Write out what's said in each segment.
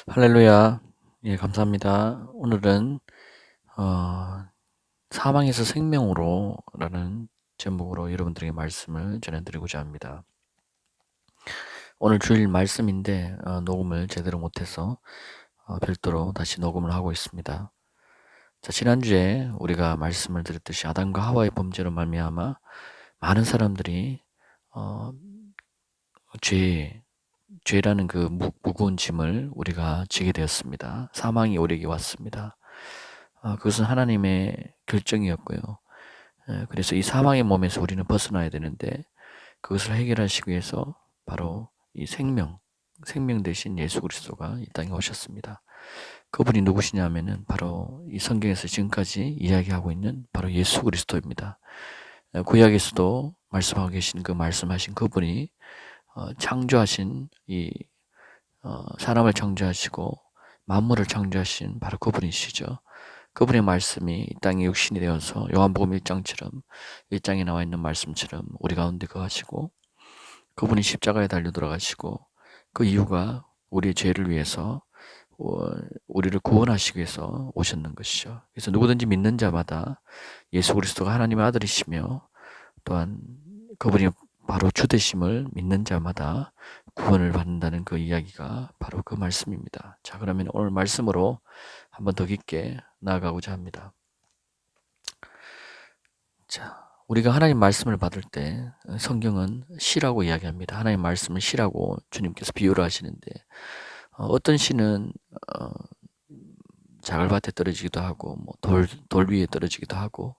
할렐루야. 예, 감사합니다. 오늘은 사망에서 생명으로 라는 제목으로 여러분들에게 말씀을 전해드리고자 합니다. 오늘 주일 말씀인데 녹음을 제대로 못해서 별도로 다시 녹음을 하고 있습니다. 자, 지난주에 우리가 말씀을 드렸듯이 아담과 하와의 범죄로 말미암아 많은 사람들이 어, 죄라는 그 무거운 짐을 우리가 지게 되었습니다. 사망이 우리에게 왔습니다. 그것은 하나님의 결정이었고요. 그래서 이 사망의 몸에서 우리는 벗어나야 되는데 그것을 해결하시기 위해서 바로 이 생명 대신 예수 그리스도가 이 땅에 오셨습니다. 그분이 누구시냐면은 바로 이 성경에서 지금까지 이야기하고 있는 바로 예수 그리스도입니다. 구약에서도 말씀하고 계신 말씀하신 그분이 창조하신 사람을 창조하시고 만물을 창조하신 바로 그분이시죠. 그분의 말씀이 이 땅에 육신이 되어서 요한복음 1장처럼 1장에 나와 있는 말씀처럼 우리 가운데 거하시고 그분이 십자가에 달려 돌아가시고 그 이유가 우리의 죄를 위해서 우리를 구원하시기 위해서 오셨는 것이죠. 그래서 누구든지 믿는 자마다 예수 그리스도가 하나님의 아들이시며 또한 그분이 바로 주 되심을 믿는 자마다 구원을 받는다는 그 이야기가 바로 그 말씀입니다. 자, 그러면 오늘 말씀으로 한번 더 깊게 나아가고자 합니다. 자, 우리가 하나님 말씀을 받을 때 성경은 시라고 이야기합니다. 하나님 말씀을 시라고 주님께서 비유를 하시는데 어떤 시는 자갈밭에 떨어지기도 하고 돌 위에 떨어지기도 하고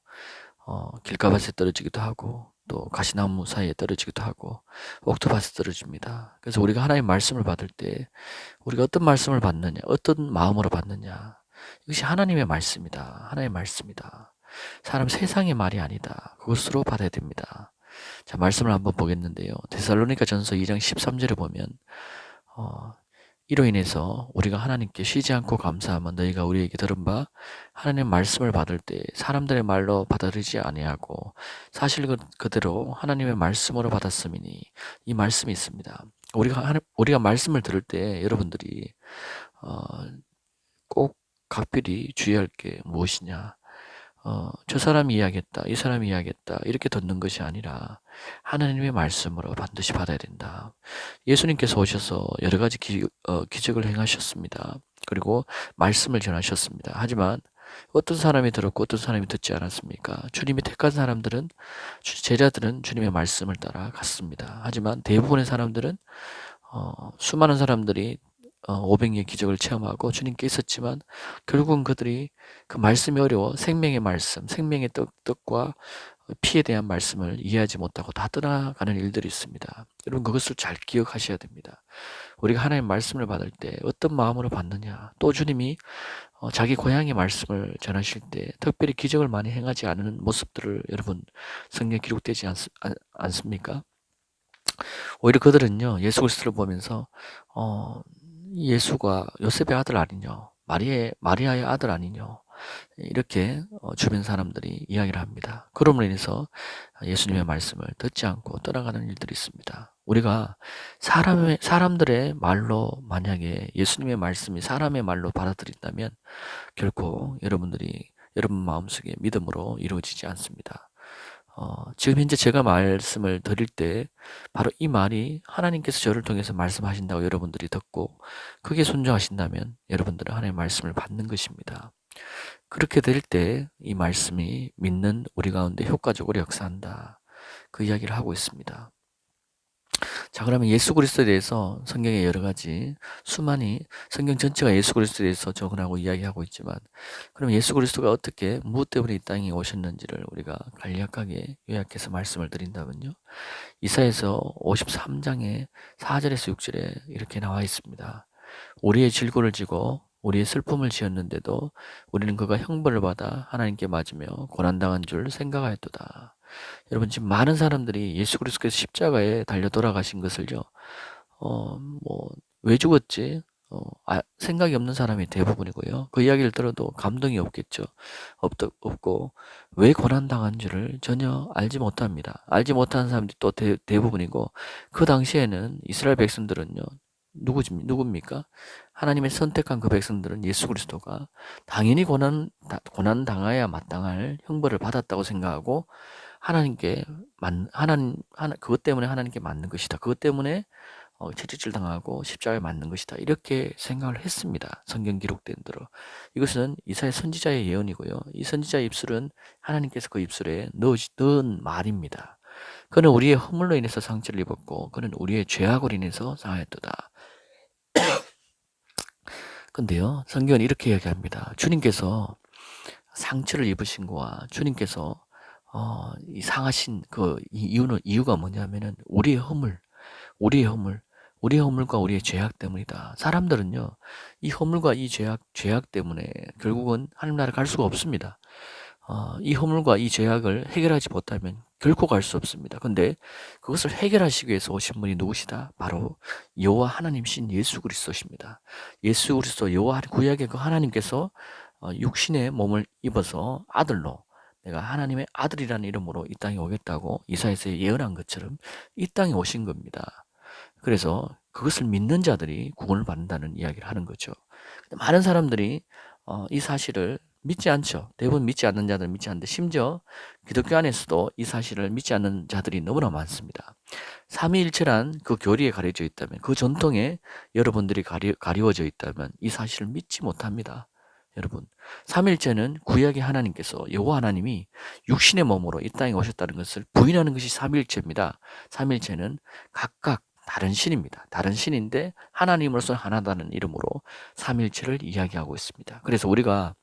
길가밭에 떨어지기도 하고 또 가시나무 사이에 떨어지기도 하고 옥토밭에 떨어집니다. 그래서 우리가 하나님 말씀을 받을 때 우리가 어떤 말씀을 받느냐, 어떤 마음으로 받느냐, 이것이 하나님의 말씀이다. 하나님의 말씀이다. 사람 세상의 말이 아니다. 그것으로 받아야 됩니다. 자, 말씀을 한번 보겠는데요. 데살로니가 전서 2장 13절에 보면 이로 인해서 우리가 하나님께 쉬지 않고 감사하면 너희가 우리에게 들은 바 하나님의 말씀을 받을 때 사람들의 말로 받아들이지 아니하고 사실 그대로 하나님의 말씀으로 받았음이니 이 말씀이 있습니다. 우리가 말씀을 들을 때 여러분들이 어, 꼭 각별히 주의할 게 무엇이냐? 저 사람이 이야기했다, 이 사람이 이야기했다, 이렇게 듣는 것이 아니라 하나님의 말씀으로 반드시 받아야 된다. 예수님께서 오셔서 여러 가지 기적을 행하셨습니다. 그리고 말씀을 전하셨습니다. 하지만 어떤 사람이 들었고 어떤 사람이 듣지 않았습니까? 주님이 택한 사람들은, 제자들은 주님의 말씀을 따라 갔습니다. 하지만 대부분의 사람들은 수많은 사람들이 500의 기적을 체험하고 주님께 있었지만 결국은 그들이 그 말씀이 어려워 생명의 말씀, 생명의 뜻과 피에 대한 말씀을 이해하지 못하고 다 떠나가는 일들이 있습니다. 여러분 그것을 잘 기억하셔야 됩니다. 우리가 하나님의 말씀을 받을 때 어떤 마음으로 받느냐, 또 주님이 자기 고향의 말씀을 전하실 때 특별히 기적을 많이 행하지 않은 모습들을 여러분 성경에 기록되지 않습니까? 오히려 그들은요, 예수 그리스도를 보면서 예수가 요셉의 아들 아니뇨, 마리아의 아들 아니뇨, 이렇게 주변 사람들이 이야기를 합니다. 그럼으로 인해서 예수님의 말씀을 듣지 않고 떠나가는 일들이 있습니다. 우리가 사람들의 말로 만약에 예수님의 말씀이 사람의 말로 받아들인다면 결코 여러분 마음속에 믿음으로 이루어지지 않습니다. 지금 현재 제가 말씀을 드릴 때 바로 이 말이 하나님께서 저를 통해서 말씀하신다고 여러분들이 듣고 그게 순종하신다면 여러분들은 하나님의 말씀을 받는 것입니다. 그렇게 될 때 이 말씀이 믿는 우리 가운데 효과적으로 역사한다. 그 이야기를 하고 있습니다. 자, 그러면 예수 그리스도에 대해서 성경에 여러 가지 수많이 성경 전체가 예수 그리스도에 대해서 적은하고 이야기하고 있지만 그럼 예수 그리스도가 어떻게 무엇 때문에 이 땅에 오셨는지를 우리가 간략하게 요약해서 말씀을 드린다면요. 이사야서 53장의 4절에서 6절에 이렇게 나와 있습니다. 우리의 질고를 지고 우리의 슬픔을 지었는데도 우리는 그가 형벌을 받아 하나님께 맞으며 고난당한 줄 생각하였도다. 여러분 지금 많은 사람들이 예수 그리스도께서 십자가에 달려 돌아가신 것을요, 왜 죽었지? 생각이 없는 사람이 대부분이고요. 그 이야기를 들어도 감동이 없겠죠. 없고, 왜 고난당한 줄을 전혀 알지 못합니다. 알지 못하는 사람들이 또 대부분이고, 그 당시에는 이스라엘 백성들은요, 누굽니까? 하나님의 선택한 그 백성들은 예수 그리스도가 당연히 고난 당해야 마땅할 형벌을 받았다고 생각하고 하나님께 그것 때문에 하나님께 맞는 것이다. 그것 때문에 채찍질 당하고 십자가에 맞는 것이다. 이렇게 생각을 했습니다. 성경 기록된 대로. 이것은 이사야 선지자의 예언이고요. 이 선지자의 입술은 하나님께서 그 입술에 넣은 말입니다. 그는 우리의 허물로 인해서 상처를 입었고 그는 우리의 죄악으로 인해서 상하였도다. 근데요, 성경은 이렇게 이야기합니다. 주님께서 상처를 입으신 거와 주님께서 이 상하신 이유가 뭐냐면은 우리의 허물, 우리의 허물과 우리의 죄악 때문이다. 사람들은요, 이 허물과 이 죄악 때문에 결국은 하나님 나라 갈 수가 없습니다. 이 허물과 이 죄악을 해결하지 못하면 결코 갈 수 없습니다. 근데 그것을 해결하시기 위해서 오신 분이 누구시다? 바로 여호와 하나님신 예수 그리스도십니다. 예수 그리스도 여호와 구약의 그 하나님께서 육신의 몸을 입어서 아들로 내가 하나님의 아들이라는 이름으로 이 땅에 오겠다고 이사야서 예언한 것처럼 이 땅에 오신 겁니다. 그래서 그것을 믿는 자들이 구원을 받는다는 이야기를 하는 거죠. 근데 많은 사람들이 이 사실을 믿지 않죠. 대부분 믿지 않는 자들은 믿지 않는데 심지어 기독교 안에서도 이 사실을 믿지 않는 자들이 너무나 많습니다. 삼위일체란 그 교리에 가려져 있다면, 그 전통에 여러분들이 가리워져 있다면 이 사실을 믿지 못합니다. 여러분, 삼위일체는 구약의 하나님께서 여호와 하나님이 육신의 몸으로 이 땅에 오셨다는 것을 부인하는 것이 삼위일체입니다. 삼위일체는 각각 다른 신입니다. 다른 신인데 하나님으로서 하나다는 이름으로 삼위일체를 이야기하고 있습니다. 그래서 우리가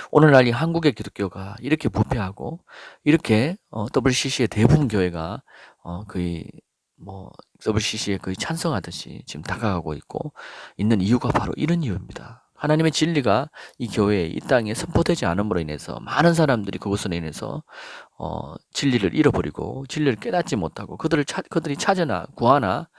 오늘날 이 한국의 기독교가 이렇게 부패하고 이렇게 WCC의 대부분 교회가 거의 WCC에 거의 찬성하듯이 지금 다가가고 있는 이유가 바로 이런 이유입니다. 하나님의 진리가 이 교회에 이 땅에 선포되지 않음으로 인해서 많은 사람들이 그것으로 인해서 진리를 잃어버리고 진리를 깨닫지 못하고 그들이 찾으나 구하나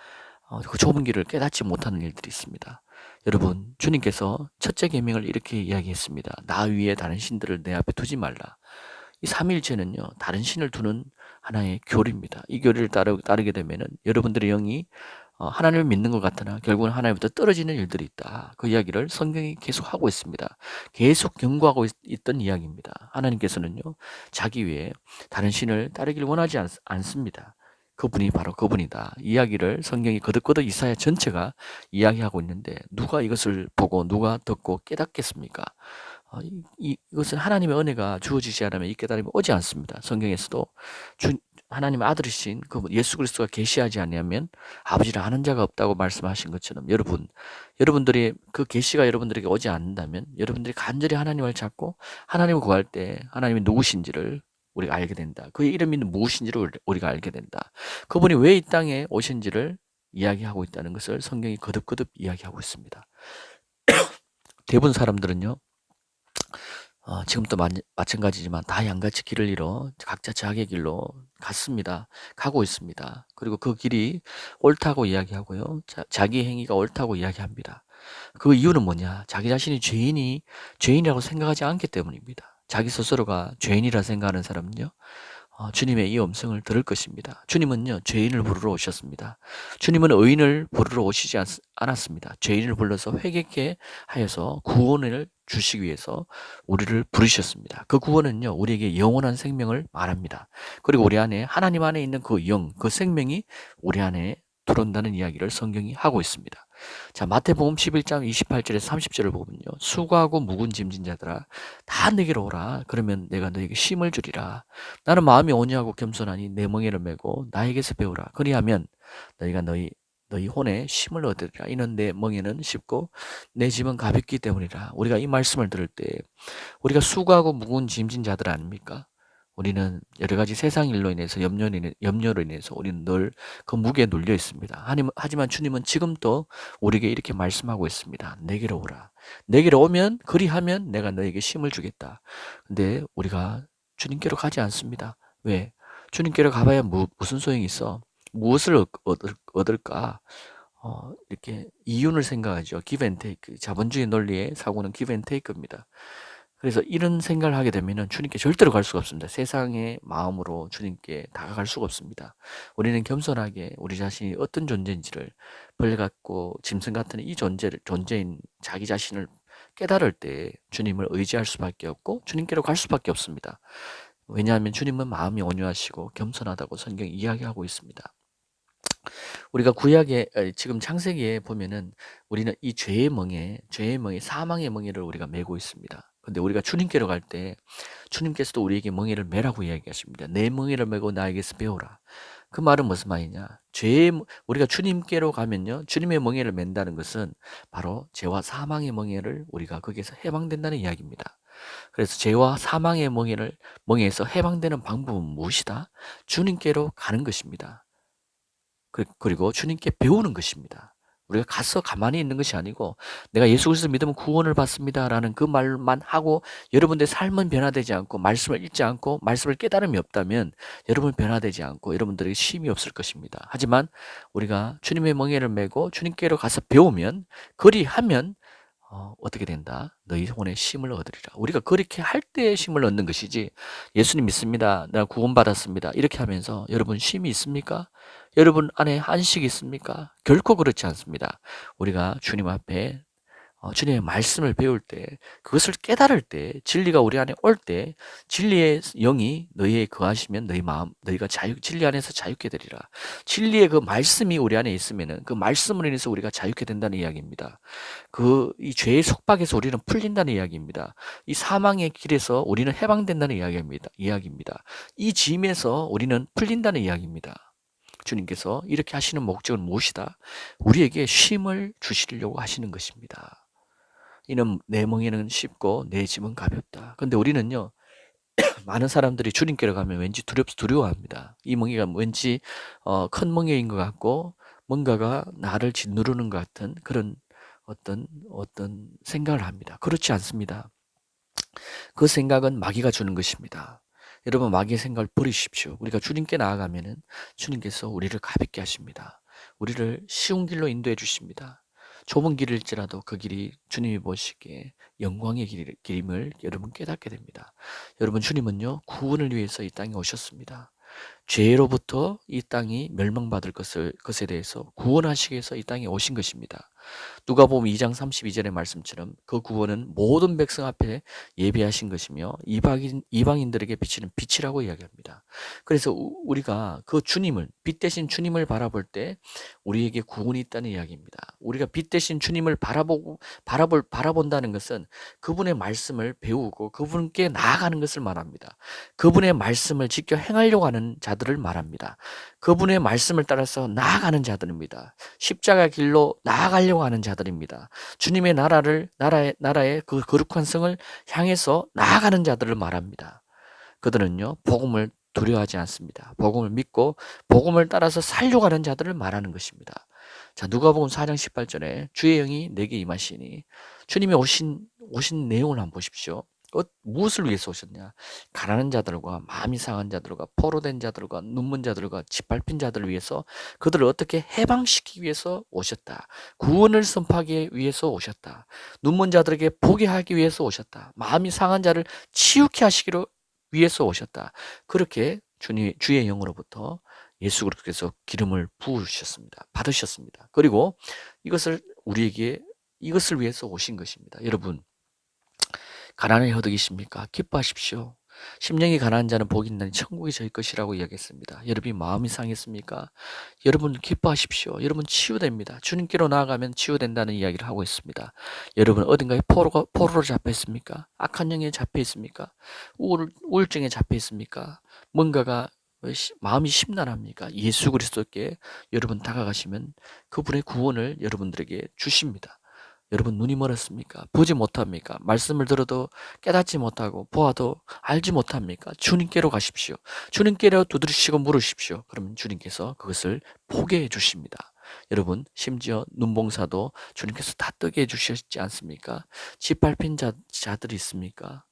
그 좁은 길을 깨닫지 못하는 일들이 있습니다. 여러분, 주님께서 첫째 계명을 이렇게 이야기했습니다. 나 위에 다른 신들을 내 앞에 두지 말라. 이 삼위일체는요, 다른 신을 두는 하나의 교리입니다. 이 교리를 따르게 되면은 여러분들의 영이 하나님을 믿는 것 같으나 결국은 하나님부터 떨어지는 일들이 있다. 그 이야기를 성경이 계속 하고 있습니다. 계속 경고하고 있던 이야기입니다. 하나님께서는요, 자기 위에 다른 신을 따르기를 원하지 않습니다. 그분이 바로 그분이다. 이야기를 성경이 거듭거듭 이사야 전체가 이야기하고 있는데 누가 이것을 보고 누가 듣고 깨닫겠습니까? 이것은 하나님의 은혜가 주어지지 않으면 이 깨달음이 오지 않습니다. 성경에서도 하나님의 아들이신 그 예수 그리스도가 계시하지 않으면 아버지를 아는 자가 없다고 말씀하신 것처럼 여러분들이 그 계시가 여러분들에게 오지 않는다면 여러분들이 간절히 하나님을 찾고 하나님을 구할 때 하나님이 누구신지를 우리가 알게 된다. 그의 이름이 무엇인지를 우리가 알게 된다. 그분이 왜 이 땅에 오신지를 이야기하고 있다는 것을 성경이 거듭거듭 이야기하고 있습니다. 대부분 사람들은요, 지금도 마찬가지지만 다 양같이 길을 잃어 각자 자기의 길로 가고 있습니다. 그리고 그 길이 옳다고 이야기하고요. 자기 행위가 옳다고 이야기합니다. 그 이유는 뭐냐? 자기 자신이 죄인이라고 생각하지 않기 때문입니다. 자기 스스로가 죄인이라 생각하는 사람은요, 주님의 이 음성을 들을 것입니다. 주님은요, 죄인을 부르러 오셨습니다. 주님은 의인을 부르러 오시지 않았습니다. 죄인을 불러서 회개케 하여서 구원을 주시기 위해서 우리를 부르셨습니다. 그 구원은요, 우리에게 영원한 생명을 말합니다. 그리고 우리 안에, 하나님 안에 있는 그 그 생명이 우리 안에 들어온다는 이야기를 성경이 하고 있습니다. 자, 마태복음 11장 28절에서 30절을 보면요. 수고하고 무거운 짐진 자들아 다 내게로 오라. 그러면 내가 너에게 쉼을 주리라. 나는 마음이 온유하고 겸손하니 내 멍에를 메고 나에게서 배우라. 그리하면 너희가 너희 혼에 쉼을 얻으리라. 이는 내 멍에는 쉽고 내 짐은 가볍기 때문이라. 우리가 이 말씀을 들을 때 우리가 수고하고 무거운 짐진 자들 아닙니까? 우리는 여러 가지 세상 일로 인해서 염려로 인해서 우리는 늘 그 무게에 눌려 있습니다. 하지만 주님은 지금도 우리에게 이렇게 말씀하고 있습니다. 내게로 오라. 내게로 오면 그리하면 내가 너에게 쉼을 주겠다. 근데 우리가 주님께로 가지 않습니다. 왜? 주님께로 가봐야 무슨 소용이 있어? 무엇을 얻을까? 이렇게 이윤을 생각하죠. give and take. 자본주의 논리의 사고는 give and take입니다. 그래서 이런 생각을 하게 되면은 주님께 절대로 갈 수가 없습니다. 세상의 마음으로 주님께 다가갈 수가 없습니다. 우리는 겸손하게 우리 자신이 어떤 존재인지를, 벌 같고 짐승 같은 이 존재인 자기 자신을 깨달을 때 주님을 의지할 수밖에 없고 주님께로 갈 수밖에 없습니다. 왜냐하면 주님은 마음이 온유하시고 겸손하다고 성경이 이야기하고 있습니다. 우리가 구약에 지금 창세기에 보면은 우리는 이 죄의 멍에 사망의 멍에를 우리가 메고 있습니다. 근데 우리가 주님께로 갈 때 주님께서도 우리에게 멍에를 메라고 이야기하십니다. 내 멍에를 메고 나에게서 배우라. 그 말은 무슨 말이냐? 우리가 주님께로 가면요, 주님의 멍에를 맨다는 것은 바로 죄와 사망의 멍에를 우리가 거기에서 해방된다는 이야기입니다. 그래서 죄와 사망의 멍에에서 해방되는 방법은 무엇이다? 주님께로 가는 것입니다. 그리고 주님께 배우는 것입니다. 우리가 가서 가만히 있는 것이 아니고 내가 예수 그리스도 믿으면 구원을 받습니다라는 그 말만 하고 여러분들의 삶은 변화되지 않고 말씀을 읽지 않고 말씀을 깨달음이 없다면 여러분 변화되지 않고 여러분들에게 쉼이 없을 것입니다. 하지만 우리가 주님의 멍에를 메고 주님께로 가서 배우면 그리하면 어떻게 된다? 너희 혼에 쉼을 얻으리라. 우리가 그렇게 할 때 쉼을 얻는 것이지 예수님 믿습니다. 내가 구원받았습니다. 이렇게 하면서 여러분 쉼이 있습니까? 여러분 안에 안식이 있습니까? 결코 그렇지 않습니다. 우리가 주님 앞에 주님의 말씀을 배울 때, 그것을 깨달을 때, 진리가 우리 안에 올 때, 진리의 영이 너희에 거하시면 너희가 진리 안에서 자유케 되리라. 진리의 그 말씀이 우리 안에 있으면은 그 말씀으로 인해서 우리가 자유케 된다는 이야기입니다. 이 죄의 속박에서 우리는 풀린다는 이야기입니다. 이 사망의 길에서 우리는 해방된다는 이야기입니다. 이 짐에서 우리는 풀린다는 이야기입니다. 주님께서 이렇게 하시는 목적은 무엇이다? 우리에게 쉼을 주시려고 하시는 것입니다. 이는 내 멍에는 쉽고 내 짐은 가볍다. 근데 우리는요, 많은 사람들이 주님께로 가면 왠지 두려워합니다. 이 멍에가 왠지 큰 멍에인 것 같고 뭔가가 나를 짓누르는 것 같은 그런 어떤 생각을 합니다. 그렇지 않습니다. 그 생각은 마귀가 주는 것입니다. 여러분, 마귀의 생각을 버리십시오. 우리가 주님께 나아가면은 주님께서 우리를 가볍게 하십니다. 우리를 쉬운 길로 인도해 주십니다. 좁은 길일지라도 그 길이 주님이 보시기에 영광의 길임을 여러분 깨닫게 됩니다. 여러분, 주님은요, 구원을 위해서 이 땅에 오셨습니다. 죄로부터 이 땅이 멸망받을 것에 대해서 구원하시기 위해서 이 땅에 오신 것입니다. 누가복음 2장 32절의 말씀처럼 그 구원은 모든 백성 앞에 예비하신 것이며 이방인들에게 비치는 빛이라고 이야기합니다. 그래서 우리가 그 주님을, 빛 대신 주님을 바라볼 때 우리에게 구원이 있다는 이야기입니다. 우리가 빛 대신 주님을 바라본다는 것은 그분의 말씀을 배우고 그분께 나아가는 것을 말합니다. 그분의 말씀을 지켜 행하려고 하는 자들을 말합니다. 그분의 말씀을 따라서 나아가는 자들입니다. 십자가 길로 나아가려고 하는 자들입니다. 주님의 나라의 그 거룩한 성을 향해서 나아가는 자들을 말합니다. 그들은요, 복음을 두려워하지 않습니다. 복음을 믿고 복음을 따라서 살려고 하는 자들을 말하는 것입니다. 자, 누가복음 4장 18절에 주의 영이 내게 임하시니, 주님이 오신 내용을 한번 보십시오. 무엇을 위해서 오셨냐? 가난한 자들과 마음이 상한 자들과 포로된 자들과 눈먼 자들과 짓밟힌 자들을 위해서 그들을 어떻게 해방시키기 위해서 오셨다. 구원을 선포하기 위해서 오셨다. 눈먼 자들에게 보게 하기 위해서 오셨다. 마음이 상한 자를 치유케 하시기로 위해서 오셨다. 그렇게 주의 영으로부터 예수 그리스도께서 기름을 부으셨습니다. 받으셨습니다. 그리고 이것을 위해서 오신 것입니다. 여러분, 가난을 허덕이십니까? 기뻐하십시오. 심령이 가난한 자는 복이 있나니 천국이 저희 것이라고 이야기했습니다. 여러분이 마음이 상했습니까? 여러분 기뻐하십시오. 여러분 치유됩니다. 주님께로 나아가면 치유된다는 이야기를 하고 있습니다. 여러분 어딘가에 포로로 잡혀 있습니까? 악한 영에 잡혀 있습니까? 우울증에 잡혀 있습니까? 뭔가가 마음이 심란합니까? 예수 그리스도께 여러분 다가가시면 그분의 구원을 여러분들에게 주십니다. 여러분 눈이 멀었습니까? 보지 못합니까? 말씀을 들어도 깨닫지 못하고 보아도 알지 못합니까? 주님께로 가십시오. 주님께로 두드리시고 물으십시오. 그러면 주님께서 그것을 보게 해주십니다. 여러분 심지어 눈봉사도 주님께서 다 뜨게 해주셨지 않습니까? 짓밟힌 자들이 있습니까?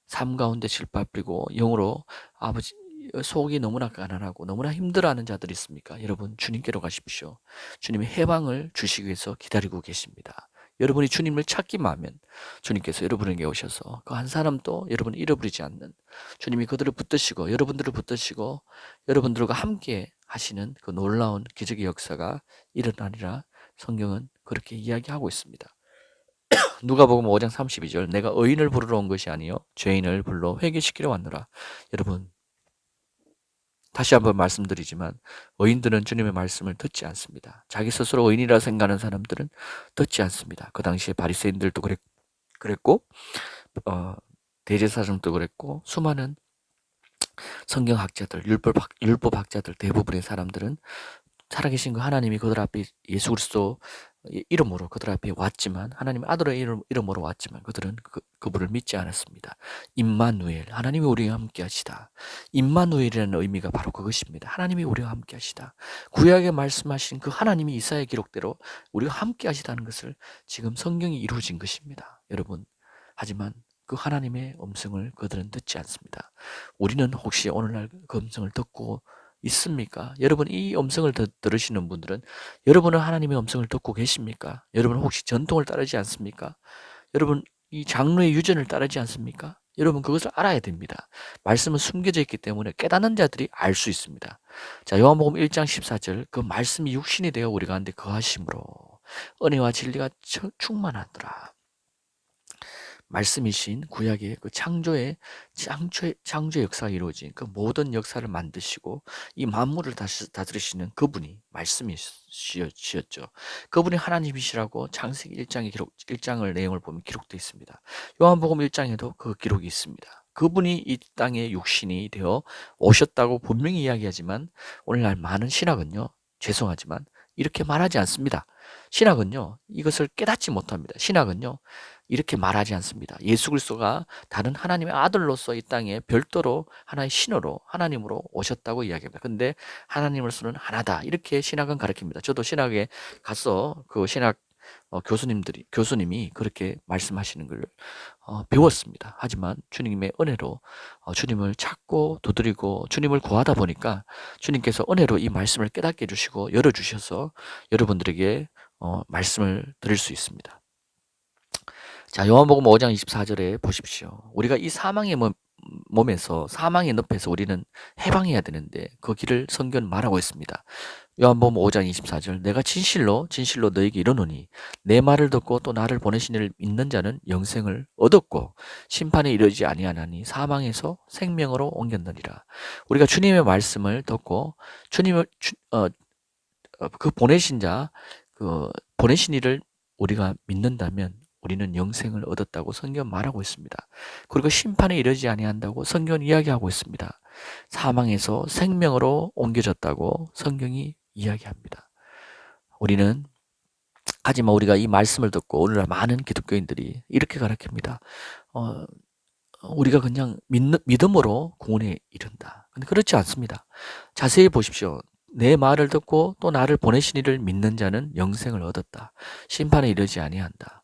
삶 가운데 짓밟히고 영으로 아버지 속이 너무나 가난하고 너무나 힘들어하는 자들이 있습니까? 여러분 주님께로 가십시오. 주님의 해방을 주시기 위해서 기다리고 계십니다. 여러분이 주님을 찾기만 하면 주님께서 여러분에게 오셔서 그 한 사람도 여러분을 잃어버리지 않는, 주님이 그들을 붙드시고 여러분들을 붙드시고 여러분들과 함께 하시는 그 놀라운 기적의 역사가 일어나리라 성경은 그렇게 이야기하고 있습니다. 누가복음 5장 32절, 내가 의인을 부르러 온 것이 아니요 죄인을 불러 회개시키려 왔노라. 여러분, 다시 한번 말씀드리지만 의인들은 주님의 말씀을 듣지 않습니다. 자기 스스로 의인이라 생각하는 사람들은 듣지 않습니다. 그 당시에 바리새인들도 그랬고 대제사장도 그랬고 수많은 성경학자들, 율법학자들 대부분의 사람들은 살아계신 그 하나님이 그들 앞에 예수 그리스도 이름으로 그들 앞에 왔지만, 하나님의 아들의 이름으로 왔지만 그들은 그분을 믿지 않았습니다. 임마누엘, 하나님이 우리와 함께 하시다. 임마누엘이라는 의미가 바로 그것입니다. 하나님이 우리와 함께 하시다. 구약에 말씀하신 그 하나님이 이사야 기록대로 우리와 함께 하시다는 것을 지금 성경이 이루어진 것입니다. 여러분, 하지만 그 하나님의 음성을 그들은 듣지 않습니다. 우리는 혹시 오늘날 그 음성을 듣고 있습니까? 여러분, 이 음성을 들으시는 분들은 여러분은 하나님의 음성을 듣고 계십니까? 여러분 혹시 전통을 따르지 않습니까? 여러분 이 장로의 유전을 따르지 않습니까? 여러분 그것을 알아야 됩니다. 말씀은 숨겨져 있기 때문에 깨닫는 자들이 알 수 있습니다. 자, 요한복음 1장 14절, 그 말씀이 육신이 되어 우리 가운데 거하심으로 은혜와 진리가 충만하더라. 말씀이신 구약의 그 창조의 역사가 이루어진 그 모든 역사를 만드시고 이 만물을 다스리시는 그분이 말씀이시였죠. 그분이 하나님이시라고 창세기 1장을 내용을 보면 기록되어 있습니다. 요한복음 1장에도 그 기록이 있습니다. 그분이 이 땅에 육신이 되어 오셨다고 분명히 이야기하지만 오늘날 많은 신학은요, 죄송하지만 이렇게 말하지 않습니다. 신학은요, 이것을 깨닫지 못합니다. 신학은요, 이렇게 말하지 않습니다. 예수 그리스도가 다른 하나님의 아들로서 이 땅에 별도로 하나의 신으로 하나님으로 오셨다고 이야기합니다. 근데 하나님으로서는 하나다, 이렇게 신학은 가르칩니다. 저도 신학에 가서 그 신학 교수님이 그렇게 말씀하시는 걸 배웠습니다. 하지만 주님의 은혜로 주님을 찾고 두드리고 주님을 구하다 보니까 주님께서 은혜로 이 말씀을 깨닫게 해주시고 열어주셔서 여러분들에게 말씀을 드릴 수 있습니다. 자, 요한복음 5장 24절에 보십시오. 우리가 이 사망의 몸에서, 사망의 늪에서 우리는 해방해야 되는데 그 길을 성경은 말하고 있습니다. 요한복음 5장 24절, 내가 진실로 너에게 이르노니 내 말을 듣고 또 나를 보내신 이를 믿는 자는 영생을 얻었고 심판에 이르지 아니하나니 사망에서 생명으로 옮겼느니라. 우리가 주님의 말씀을 듣고 주님을 그 보내신 이를 우리가 믿는다면 우리는 영생을 얻었다고 성경은 말하고 있습니다. 그리고 심판에 이르지 아니한다고 성경은 이야기하고 있습니다. 사망에서 생명으로 옮겨졌다고 성경이 이야기합니다. 하지만 우리가 이 말씀을 듣고 오늘날 많은 기독교인들이 이렇게 가르칩니다. 우리가 그냥 믿음으로 구원에 이른다. 근데 그렇지 않습니다. 자세히 보십시오. 내 말을 듣고 또 나를 보내신 이를 믿는 자는 영생을 얻었다. 심판에 이르지 아니한다.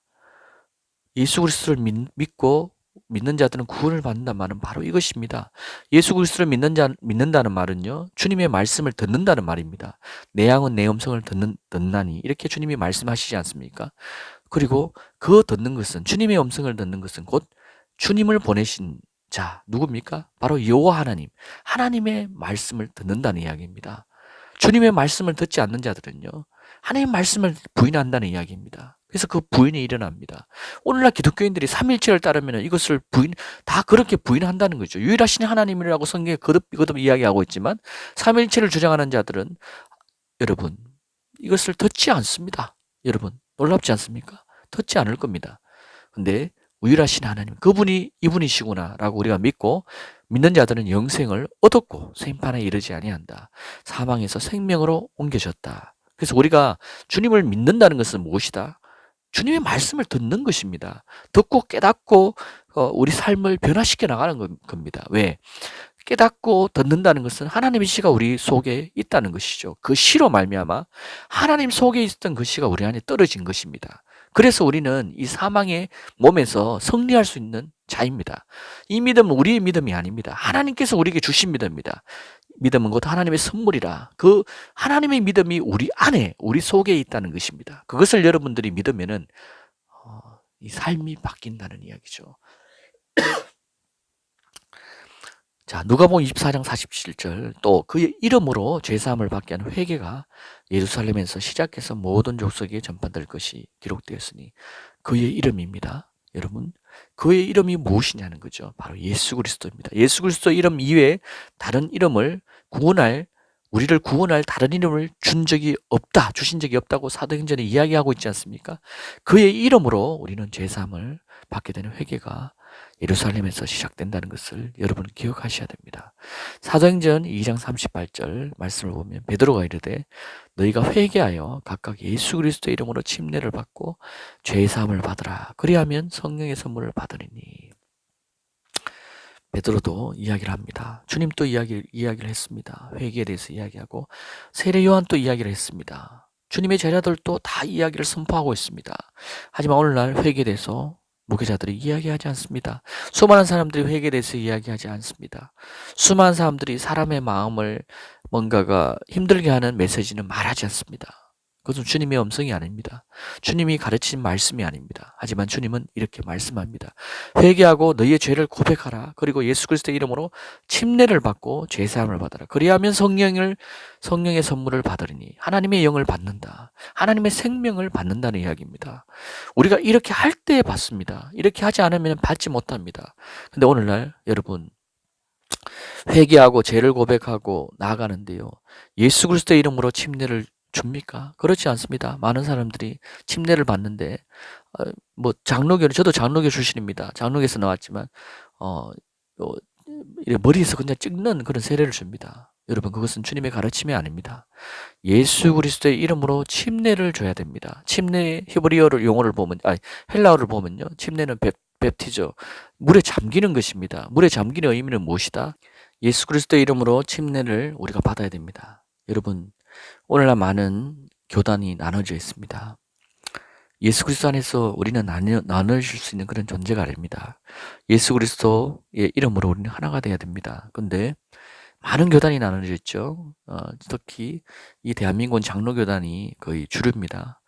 예수 그리스도를 믿고 믿는 자들은 구원을 받는다는 말은 바로 이것입니다. 예수 그리스도를 믿는다는 말은요, 주님의 말씀을 듣는다는 말입니다. 내 양은 내 음성을 듣나니, 이렇게 주님이 말씀하시지 않습니까? 그리고 그 듣는 것은, 주님의 음성을 듣는 것은 곧 주님을 보내신 자, 누굽니까? 바로 여호와 하나님의 말씀을 듣는다는 이야기입니다. 주님의 말씀을 듣지 않는 자들은요, 하나님의 말씀을 부인한다는 이야기입니다. 그래서 그 부인이 일어납니다. 오늘날 기독교인들이 삼일체를 따르면 이것을 다 그렇게 부인한다는 거죠. 유일하신 하나님이라고 성경에 거듭 이야기하고 있지만 삼일체를 주장하는 자들은 여러분 이것을 듣지 않습니다. 여러분 놀랍지 않습니까? 듣지 않을 겁니다. 근데 유일하신 하나님, 그분이 이분이시구나라고 우리가 믿고 믿는 자들은 영생을 얻었고 심판에 이르지 아니한다. 사망에서 생명으로 옮겨졌다. 그래서 우리가 주님을 믿는다는 것은 무엇이다? 주님의 말씀을 듣는 것입니다. 듣고 깨닫고 우리 삶을 변화시켜 나가는 겁니다. 왜? 깨닫고 듣는다는 것은 하나님의 씨가 우리 속에 있다는 것이죠. 그 씨로 말미암아 하나님 속에 있었던 그 씨가 우리 안에 떨어진 것입니다. 그래서 우리는 이 사망의 몸에서 승리할 수 있는 자입니다. 이 믿음은 우리의 믿음이 아닙니다. 하나님께서 우리에게 주신 믿음입니다. 믿음은 곧 하나님의 선물이라. 그 하나님의 믿음이 우리 속에 있다는 것입니다. 그것을 여러분들이 믿으면은 이 삶이 바뀐다는 이야기죠. 자, 누가복음 24장 47절 또 그의 이름으로 죄사함을 받게 하는 회개가 예루살렘에서 시작해서 모든 족속에 전파될 것이 기록되었으니 그의 이름입니다. 여러분, 그의 이름이 무엇이냐는 거죠. 바로 예수 그리스도입니다. 예수 그리스도 이름 이외에 다른 이름을 우리를 구원할 다른 이름을 주신 적이 없다고 사도행전에 이야기하고 있지 않습니까? 그의 이름으로 우리는 죄사함을 받게 되는 회개가 예루살렘에서 시작된다는 것을 여러분 기억하셔야 됩니다. 사도행전 2장 38절 말씀을 보면 베드로가 이르되 너희가 회개하여 각각 예수 그리스도의 이름으로 침례를 받고 죄 사함을 받으라. 그리하면 성령의 선물을 받으리니. 베드로도 이야기를 합니다. 주님도 이야기를 했습니다. 회개에 대해서 이야기하고 세례 요한도 이야기를 했습니다. 주님의 제자들도 다 이야기를 선포하고 있습니다. 하지만 오늘날 회개에 대해서 목회자들이 이야기하지 않습니다. 수많은 사람들이 회개에 대해서 이야기하지 않습니다. 수많은 사람들이 사람의 마음을 뭔가가 힘들게 하는 메시지는 말하지 않습니다. 그것은 주님의 음성이 아닙니다. 주님이 가르친 말씀이 아닙니다. 하지만 주님은 이렇게 말씀합니다. 회개하고 너희의 죄를 고백하라. 그리고 예수 그리스도의 이름으로 침례를 받고 죄사함을 받아라. 그리하면 성령의 선물을 받으리니 하나님의 영을 받는다. 하나님의 생명을 받는다는 이야기입니다. 우리가 이렇게 할 때 받습니다. 이렇게 하지 않으면 받지 못합니다. 근데 오늘날 여러분 회개하고 죄를 고백하고 나아가는데요. 예수 그리스도의 이름으로 침례를 줍니까? 그렇지 않습니다. 많은 사람들이 침례를 받는데 뭐 저도 장로교 출신입니다. 장로교에서 나왔지만 어, 어, 머리에서 그냥 찍는 그런 세례를 줍니다. 여러분 그것은 주님의 가르침이 아닙니다. 예수 그리스도의 이름으로 침례를 줘야 됩니다. 침례 히브리어를 용어를 보면 헬라어를 보면요. 침례는 뵙티죠. 물에 잠기는 것입니다. 물에 잠기는 의미는 무엇이다? 예수 그리스도의 이름으로 침례를 우리가 받아야 됩니다. 여러분 오늘날 많은 교단이 나눠져 있습니다. 예수 그리스도 안에서 우리는 나눠질 수 있는 그런 존재가 아닙니다. 예수 그리스도의 이름으로 우리는 하나가 돼야 됩니다. 근데 많은 교단이 나눠져 있죠. 특히 이 대한민국은 장로교단이 거의 주류입니다.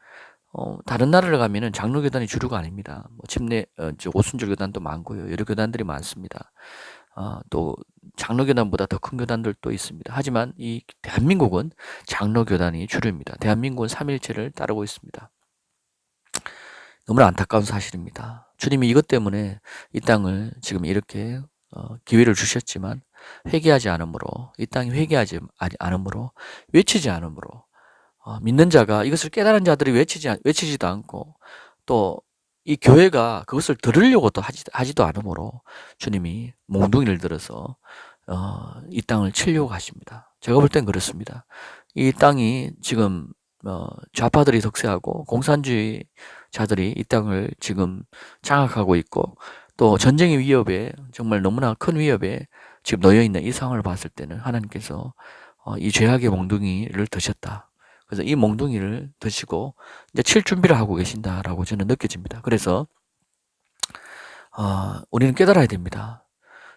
다른 나라를 가면은 장로교단이 주류가 아닙니다. 뭐 오순절 교단도 많고요. 여러 교단들이 많습니다. 또 장로교단보다 더 큰 교단들도 있습니다. 하지만 이 대한민국은 장로교단이 주류입니다. 대한민국은 삼일체를 따르고 있습니다. 너무나 안타까운 사실입니다. 주님이 이것 때문에 이 땅을 지금 이렇게 기회를 주셨지만 회개하지 않으므로 이 땅이 회개하지 않으므로 외치지 않으므로 믿는 자가 이것을 깨달은 자들이 외치지도 않고 또 이 교회가 그것을 들으려고 또 하지도 않으므로 주님이 몽둥이를 들어서 이 땅을 치려고 하십니다. 제가 볼 땐 그렇습니다. 이 땅이 지금 좌파들이 득세하고 공산주의자들이 이 땅을 지금 장악하고 있고 또 전쟁의 위협에 정말 너무나 큰 위협에 지금 놓여 있는 이 상황을 봤을 때는 하나님께서 이 죄악의 몽둥이를 드셨다. 그래서 이 몽둥이를 드시고 이제 칠 준비를 하고 계신다라고 저는 느껴집니다. 그래서 우리는 깨달아야 됩니다.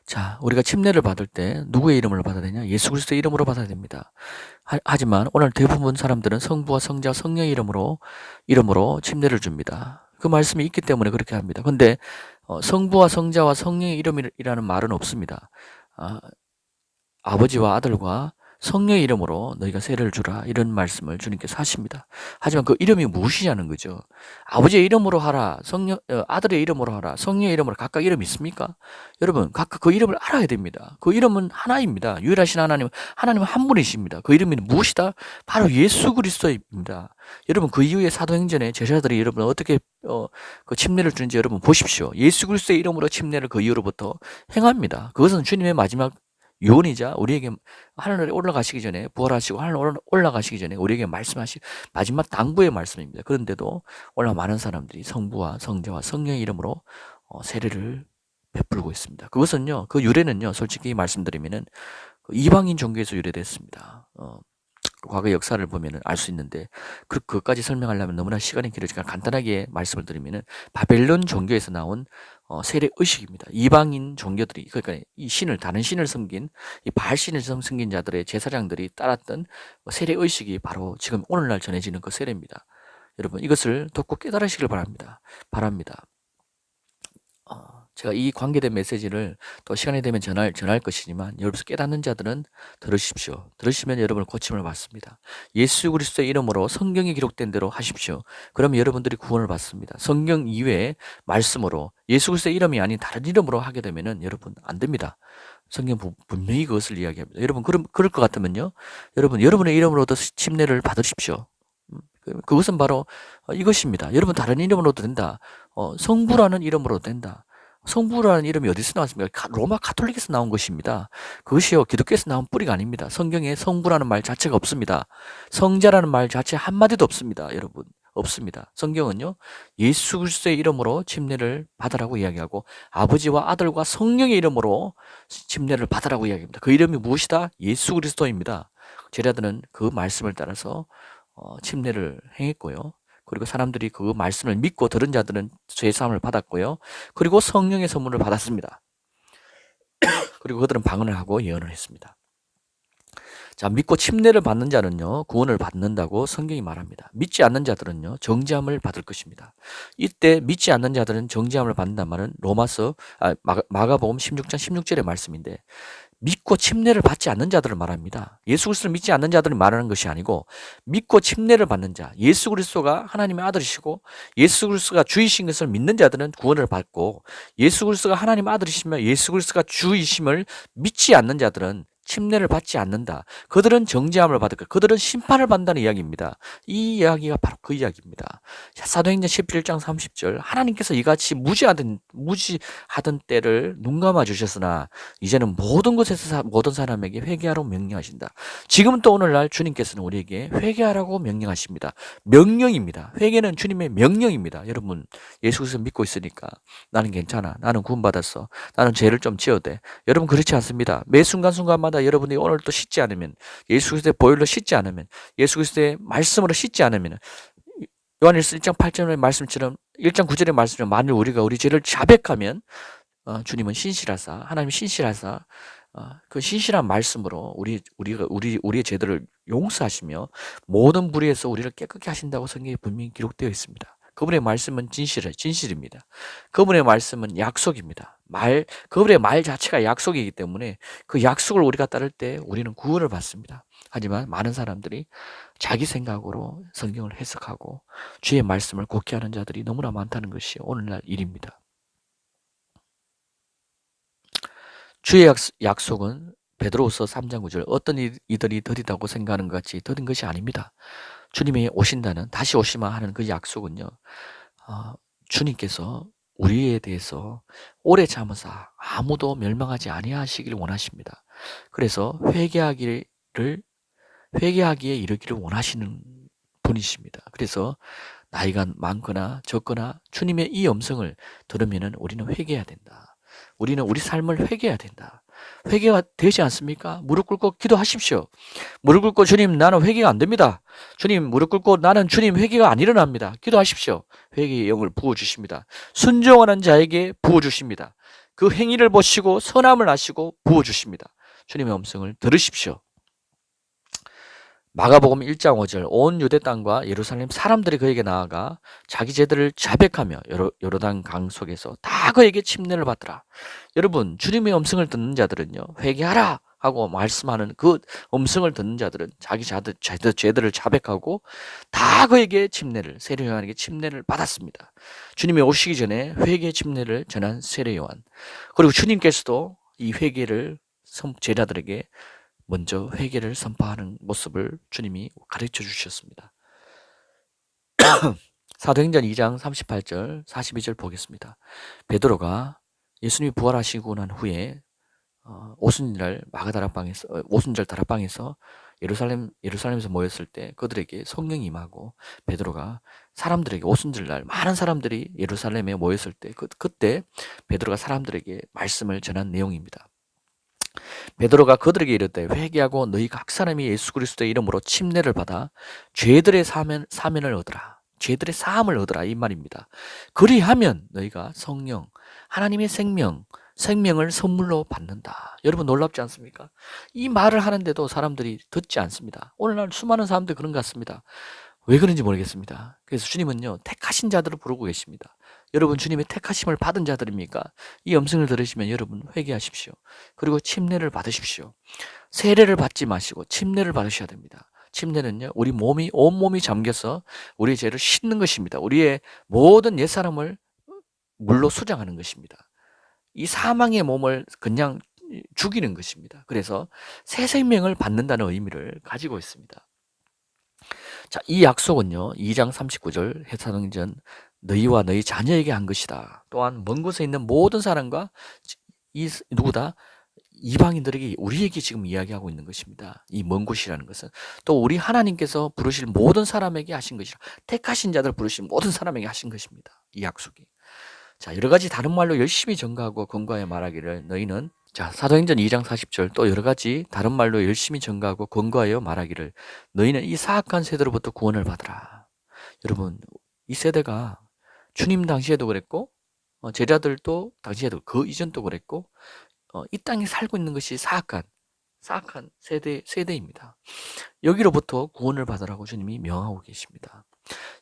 자, 우리가 침례를 받을 때 누구의 이름으로 받아야 되냐? 예수 그리스도의 이름으로 받아야 됩니다. 하지만 오늘 대부분 사람들은 성부와 성자, 성령의 이름으로 침례를 줍니다. 그 말씀이 있기 때문에 그렇게 합니다. 근데 성부와 성자와 성령의 이름이라는 말은 없습니다. 아버지와 아들과 성령의 이름으로 너희가 세례를 주라 이런 말씀을 주님께서 하십니다. 하지만 그 이름이 무엇이냐는 거죠. 아버지의 이름으로 하라, 아들의 이름으로 하라, 성령의 이름으로 각각 이름이 있습니까? 여러분 각각 그 이름을 알아야 됩니다. 그 이름은 하나입니다. 유일하신 하나님은 한 분이십니다. 그 이름이 무엇이다? 바로 예수 그리스도입니다. 여러분 그 이후에 사도행전에 제자들이 여러분 어떻게 그 침례를 주는지 여러분 보십시오. 예수 그리스도의 이름으로 침례를 그 이후로부터 행합니다. 그것은 주님의 마지막 유언이자 우리에게 하늘에 올라가시기 전에 부활하시고 하늘에 올라가시기 전에 우리에게 말씀하신 마지막 당부의 말씀입니다. 그런데도 오늘 많은 사람들이 성부와 성자와 성령의 이름으로 세례를 베풀고 있습니다. 그것은요, 그 유래는요, 솔직히 말씀드리면은 이방인 종교에서 유래됐습니다. 과거 역사를 보면은 알 수 있는데 그것까지 설명하려면 너무나 시간이 길어지니까 간단하게 말씀을 드리면은 바벨론 종교에서 나온 세례 의식입니다. 이방인 종교들이 그러니까 이 다른 신을 섬긴 이 바알 신을 섬긴 자들의 제사장들이 따랐던 세례 의식이 바로 지금 오늘날 전해지는 그 세례입니다. 여러분 이것을 듣고 깨달으시길 바랍니다. 제가 이 관계된 메시지를 또 시간이 되면 전할 것이지만 여러분 깨닫는 자들은 들으십시오. 들으시면 여러분을 고침을 받습니다. 예수 그리스도의 이름으로 성경에 기록된 대로 하십시오. 그러면 여러분들이 구원을 받습니다. 성경 이외에 말씀으로 예수 그리스도의 이름이 아닌 다른 이름으로 하게 되면은 여러분 안 됩니다. 성경 분명히 그것을 이야기합니다. 여러분 그럴 것 같으면요. 여러분 여러분의 이름으로도 침례를 받으십시오. 그것은 바로 이것입니다. 여러분 다른 이름으로도 된다. 성부라는 이름으로도 된다. 성부라는 이름이 어디서 나왔습니까? 로마 가톨릭에서 나온 것입니다. 그것이요 기독교에서 나온 뿌리가 아닙니다. 성경에 성부라는 말 자체가 없습니다. 성자라는 말 자체 한마디도 없습니다. 여러분 없습니다. 성경은요 예수 그리스도의 이름으로 침례를 받으라고 이야기하고 아버지와 아들과 성령의 이름으로 침례를 받으라고 이야기합니다. 그 이름이 무엇이다? 예수 그리스도입니다. 제자들은 그 말씀을 따라서 침례를 행했고요. 그리고 사람들이 그 말씀을 믿고 들은 자들은 죄사함을 받았고요. 그리고 성령의 선물을 받았습니다. 그리고 그들은 방언을 하고 예언을 했습니다. 자, 믿고 침례를 받는 자는요, 구원을 받는다고 성경이 말합니다. 믿지 않는 자들은요, 정죄함을 받을 것입니다. 이때 믿지 않는 자들은 정죄함을 받는다는 말은 마가복음 16장 16절의 말씀인데, 믿고 침례를 받지 않는 자들을 말합니다. 예수 그리스도를 믿지 않는 자들을 말하는 것이 아니고 믿고 침례를 받는 자, 예수 그리스도가 하나님의 아들이시고 예수 그리스도가 주이신 것을 믿는 자들은 구원을 받고 예수 그리스도가 하나님의 아들이시며 예수 그리스도가 주이심을 믿지 않는 자들은 침례를 받지 않는다. 그들은 정죄함을 받을 것, 그들은 심판을 받는다는 이야기입니다. 이 이야기가 바로 그 이야기입니다. 사도행전 17장 30절 하나님께서 이같이 무지하던 때를 눈감아 주셨으나 이제는 모든 곳에서 모든 사람에게 회개하라고 명령하신다. 지금 또 오늘날 주님께서는 우리에게 회개하라고 명령하십니다. 명령입니다. 회개는 주님의 명령입니다. 여러분 예수 그리스도 믿고 있으니까 나는 괜찮아. 나는 구원받았어. 나는 죄를 좀 지어도 돼. 여러분 그렇지 않습니다. 매 순간순간마다 여러분이 오늘 또 씻지 않으면 예수 그리스도의 보혈로 씻지 않으면 예수 그리스도의 말씀으로 씻지 않으면 요한일서 1장 8절의 말씀처럼 1장 9절의 말씀처럼 만일 우리가 우리 죄를 자백하면 주님은 신실하사 하나님 신실하사 그 신실한 말씀으로 우리의 죄들을 용서하시며 모든 불의에서 우리를 깨끗게 하신다고 성경에 분명히 기록되어 있습니다. 그분의 말씀은 진실입니다. 그분의 말씀은 약속입니다. 그분의 말 자체가 약속이기 때문에 그 약속을 우리가 따를 때 우리는 구원을 받습니다. 하지만 많은 사람들이 자기 생각으로 성경을 해석하고 주의 말씀을 곡해하는 자들이 너무나 많다는 것이 오늘날 일입니다. 주의 약속은 베드로후서 3장 9절 어떤 이들이 더디다고 생각하는 것 같이 더딘 것이 아닙니다. 주님이 오신다는 다시 오시마 하는 그 약속은요. 주님께서 우리에 대해서 오래 참으사 아무도 멸망하지 아니하시기를 원하십니다. 그래서 회개하기에 이르기를 원하시는 분이십니다. 그래서 나이가 많거나 적거나 주님의 이 음성을 들으면은 우리는 회개해야 된다. 우리는 우리 삶을 회개해야 된다. 회개가 되지 않습니까? 무릎 꿇고 기도하십시오. 무릎 꿇고 주님 나는 회개가 안 됩니다. 주님 무릎 꿇고 나는 주님 회개가 안 일어납니다. 기도하십시오. 회개의 영을 부어주십니다. 순종하는 자에게 부어주십니다. 그 행위를 보시고 선함을 아시고 부어주십니다. 주님의 음성을 들으십시오. 마가복음 1장 5절 온 유대 땅과 예루살렘 사람들이 그에게 나아가 자기 죄들을 자백하며 요르단 강 속에서 다 그에게 침례를 받더라. 여러분 주님의 음성을 듣는 자들은요 회개하라 하고 말씀하는 그 음성을 듣는 자들은 자기 죄들을 자백하고 다 그에게 세례 요한에게 침례를 받았습니다. 주님이 오시기 전에 회개 침례를 전한 세례 요한, 그리고 주님께서도 이 회개를 제자들에게 먼저 회개를 선포하는 모습을 주님이 가르쳐 주셨습니다. 사도행전 2장 38절 42절 보겠습니다. 베드로가 예수님이 부활하시고 난 후에 오순절 다락방에서 예루살렘에서 모였을 때 그들에게 성령이 임하고 베드로가 사람들에게 오순절날 많은 사람들이 예루살렘에 모였을 때 그때 베드로가 사람들에게 말씀을 전한 내용입니다. 베드로가 그들에게 이르되 회개하고 너희 각 사람이 예수 그리스도의 이름으로 침례를 받아 죄들의 사면을 얻으라. 죄들의 사함을 얻으라 이 말입니다. 그리하면 너희가 성령 하나님의 생명을 선물로 받는다. 여러분 놀랍지 않습니까? 이 말을 하는데도 사람들이 듣지 않습니다. 오늘날 수많은 사람들이 그런 것 같습니다. 왜 그런지 모르겠습니다. 그래서 주님은요 택하신 자들을 부르고 계십니다. 여러분 주님의 택하심을 받은 자들입니까? 이 음성을 들으시면 여러분 회개하십시오. 그리고 침례를 받으십시오. 세례를 받지 마시고 침례를 받으셔야 됩니다. 침례는요, 우리 몸이, 온몸이 잠겨서 우리의 죄를 씻는 것입니다. 우리의 모든 옛사람을 물로 수장하는 것입니다. 이 사망의 몸을 그냥 죽이는 것입니다. 그래서 새 생명을 받는다는 의미를 가지고 있습니다. 자, 이 약속은요, 2장 39절 해사능전 너희와 너희 자녀에게 한 것이다. 또한 먼 곳에 있는 모든 사람과 누구다? 이방인들에게 우리에게 지금 이야기하고 있는 것입니다. 이 먼 곳이라는 것은 또 우리 하나님께서 부르실 모든 사람에게 하신 것이라 택하신 자들 부르신 모든 사람에게 하신 것입니다. 이 약속이. 자, 여러 가지 다른 말로 열심히 전가하고 권고하여 말하기를 너희는 자, 사도행전 2장 40절 또 여러 가지 다른 말로 열심히 전가하고 권고하여 말하기를 너희는 이 사악한 세대로부터 구원을 받으라. 여러분, 이 세대가 주님 당시에도 그랬고 제자들도 당시에도 그 이전도 그랬고 이 땅에 살고 있는 것이 사악한 세대입니다. 여기로부터 구원을 받으라고 주님이 명하고 계십니다.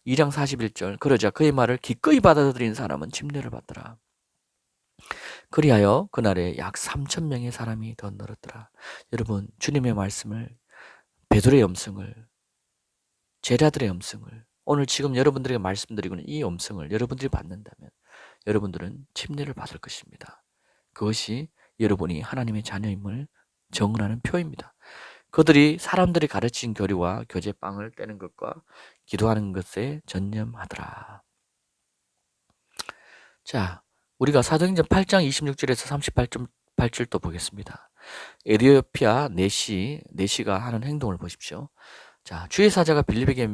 2장 41절 그러자 그의 말을 기꺼이 받아들인 사람은 침례를 받더라. 그리하여 그날에 약 3,000명의 사람이 더 늘었더라. 여러분 주님의 말씀을 베드로의 음성을 제자들의 음성을 오늘 지금 여러분들에게 말씀드리고 있는 이 음성을 여러분들이 받는다면 여러분들은 침례를 받을 것입니다. 그것이 여러분이 하나님의 자녀임을 정언하는 표입니다. 그들이 사람들이 가르친 교리와 교제빵을 떼는 것과 기도하는 것에 전념하더라. 자, 우리가 사도행전 8장 26절에서 38절도 보겠습니다. 에디오피아 네시가 하는 행동을 보십시오. 자, 주의 사자가 빌립에게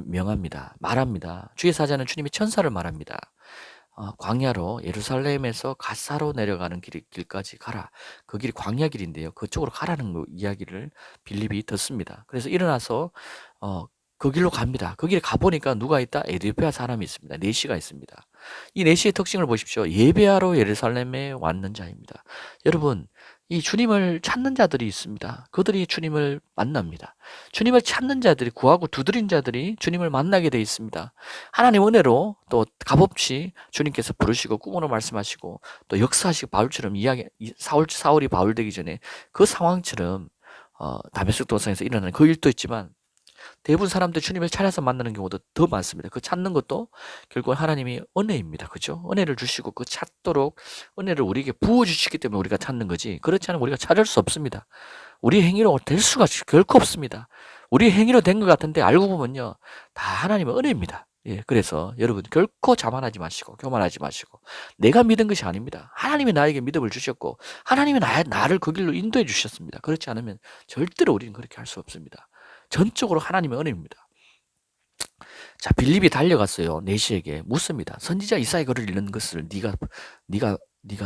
말합니다. 주의 사자는 주님의 천사를 말합니다. 광야로 예루살렘에서 가사로 내려가는 길까지 가라. 그 길이 광야 길인데요. 그쪽으로 가라는 이야기를 빌립이 듣습니다. 그래서 일어나서 그 길로 갑니다. 그 길에 가보니까 누가 있다? 에디오피아 사람이 있습니다. 네시가 있습니다. 이 네시의 특징을 보십시오. 예배하러 예루살렘에 왔는 자입니다. 여러분, 이 주님을 찾는 자들이 있습니다. 그들이 주님을 만납니다. 주님을 찾는 자들이 구하고 두드린 자들이 주님을 만나게 돼 있습니다. 하나님 은혜로 또 값없이 주님께서 부르시고 꿈으로 말씀하시고 또 역사하시고 바울처럼 사울이 바울 되기 전에 그 상황처럼 다메섹 도상에서 일어나는 그 일도 있지만 대부분 사람들 주님을 찾아서 만나는 경우도 더 많습니다. 그 찾는 것도 결국 하나님이 은혜입니다. 그죠? 은혜를 주시고 그 찾도록 은혜를 우리에게 부어주시기 때문에 우리가 찾는 거지. 그렇지 않으면 우리가 찾을 수 없습니다. 우리 행위로 될 수가 결코 없습니다. 우리 행위로 된 것 같은데 알고 보면요. 다 하나님의 은혜입니다. 예, 그래서 여러분 결코 자만하지 마시고 교만하지 마시고 내가 믿은 것이 아닙니다. 하나님이 나에게 믿음을 주셨고 하나님이 나를 그 길로 인도해 주셨습니다. 그렇지 않으면 절대로 우리는 그렇게 할 수 없습니다. 전적으로 하나님의 은혜입니다. 자, 빌립이 달려갔어요. 네시에게 묻습니다. 선지자 이사야 글을 읽는 것을 네가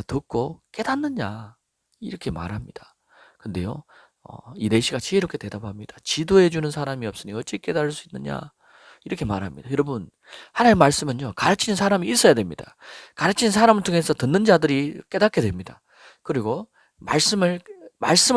듣고 깨닫느냐? 이렇게 말합니다. 근데요, 이 네시가 지혜롭게 대답합니다. 지도해 주는 사람이 없으니 어찌 깨달을 수 있느냐? 이렇게 말합니다. 여러분, 하나님의 말씀은요, 가르치는 사람이 있어야 됩니다. 가르치는 사람을 통해서 듣는 자들이 깨닫게 됩니다. 그리고 말씀을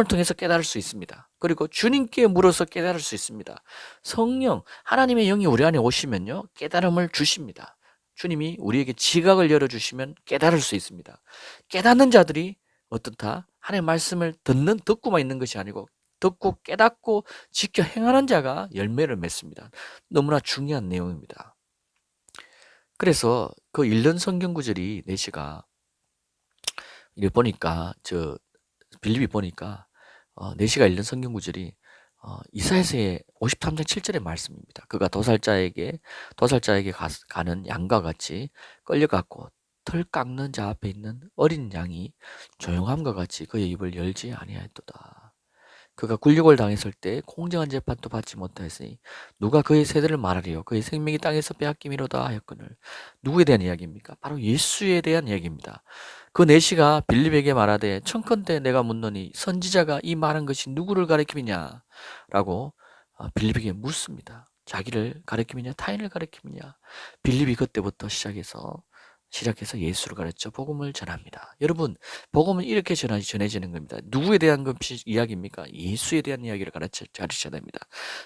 통해서 깨달을 수 있습니다. 그리고 주님께 물어서 깨달을 수 있습니다. 성령, 하나님의 영이 우리 안에 오시면요, 깨달음을 주십니다. 주님이 우리에게 지각을 열어주시면 깨달을 수 있습니다. 깨닫는 자들이 어떻다? 하나님의 말씀을 듣고만 있는 것이 아니고 듣고 깨닫고 지켜 행하는 자가 열매를 맺습니다. 너무나 중요한 내용입니다. 그래서 그 읽는 성경 구절이 네시가 이래 보니까 빌립이 보니까 네시가 읽는 성경 구절이 이사야서의 53장 7절의 말씀입니다. 그가 도살자에게 가는 양과 같이 끌려갔고 털 깎는 자 앞에 있는 어린 양이 조용함과 같이 그의 입을 열지 아니하였도다. 그가 굴욕을 당했을 때 공정한 재판도 받지 못하였으니 누가 그의 세대를 말하리요. 그의 생명이 땅에서 빼앗김이로다 하였거늘. 누구에 대한 이야기입니까? 바로 예수에 대한 이야기입니다. 그 네시가 빌립에게 말하되 청컨대 내가 묻노니 선지자가 이 말한 것이 누구를 가리킴이냐 라고 빌립에게 묻습니다. 자기를 가리킴이냐 타인을 가리킴이냐. 빌립이 그때부터 시작해서 시작해서 예수를 가르쳐 복음을 전합니다. 여러분, 복음은 이렇게 전해지는 겁니다. 누구에 대한 이야기입니까? 예수에 대한 이야기를 가르쳐야 됩니다.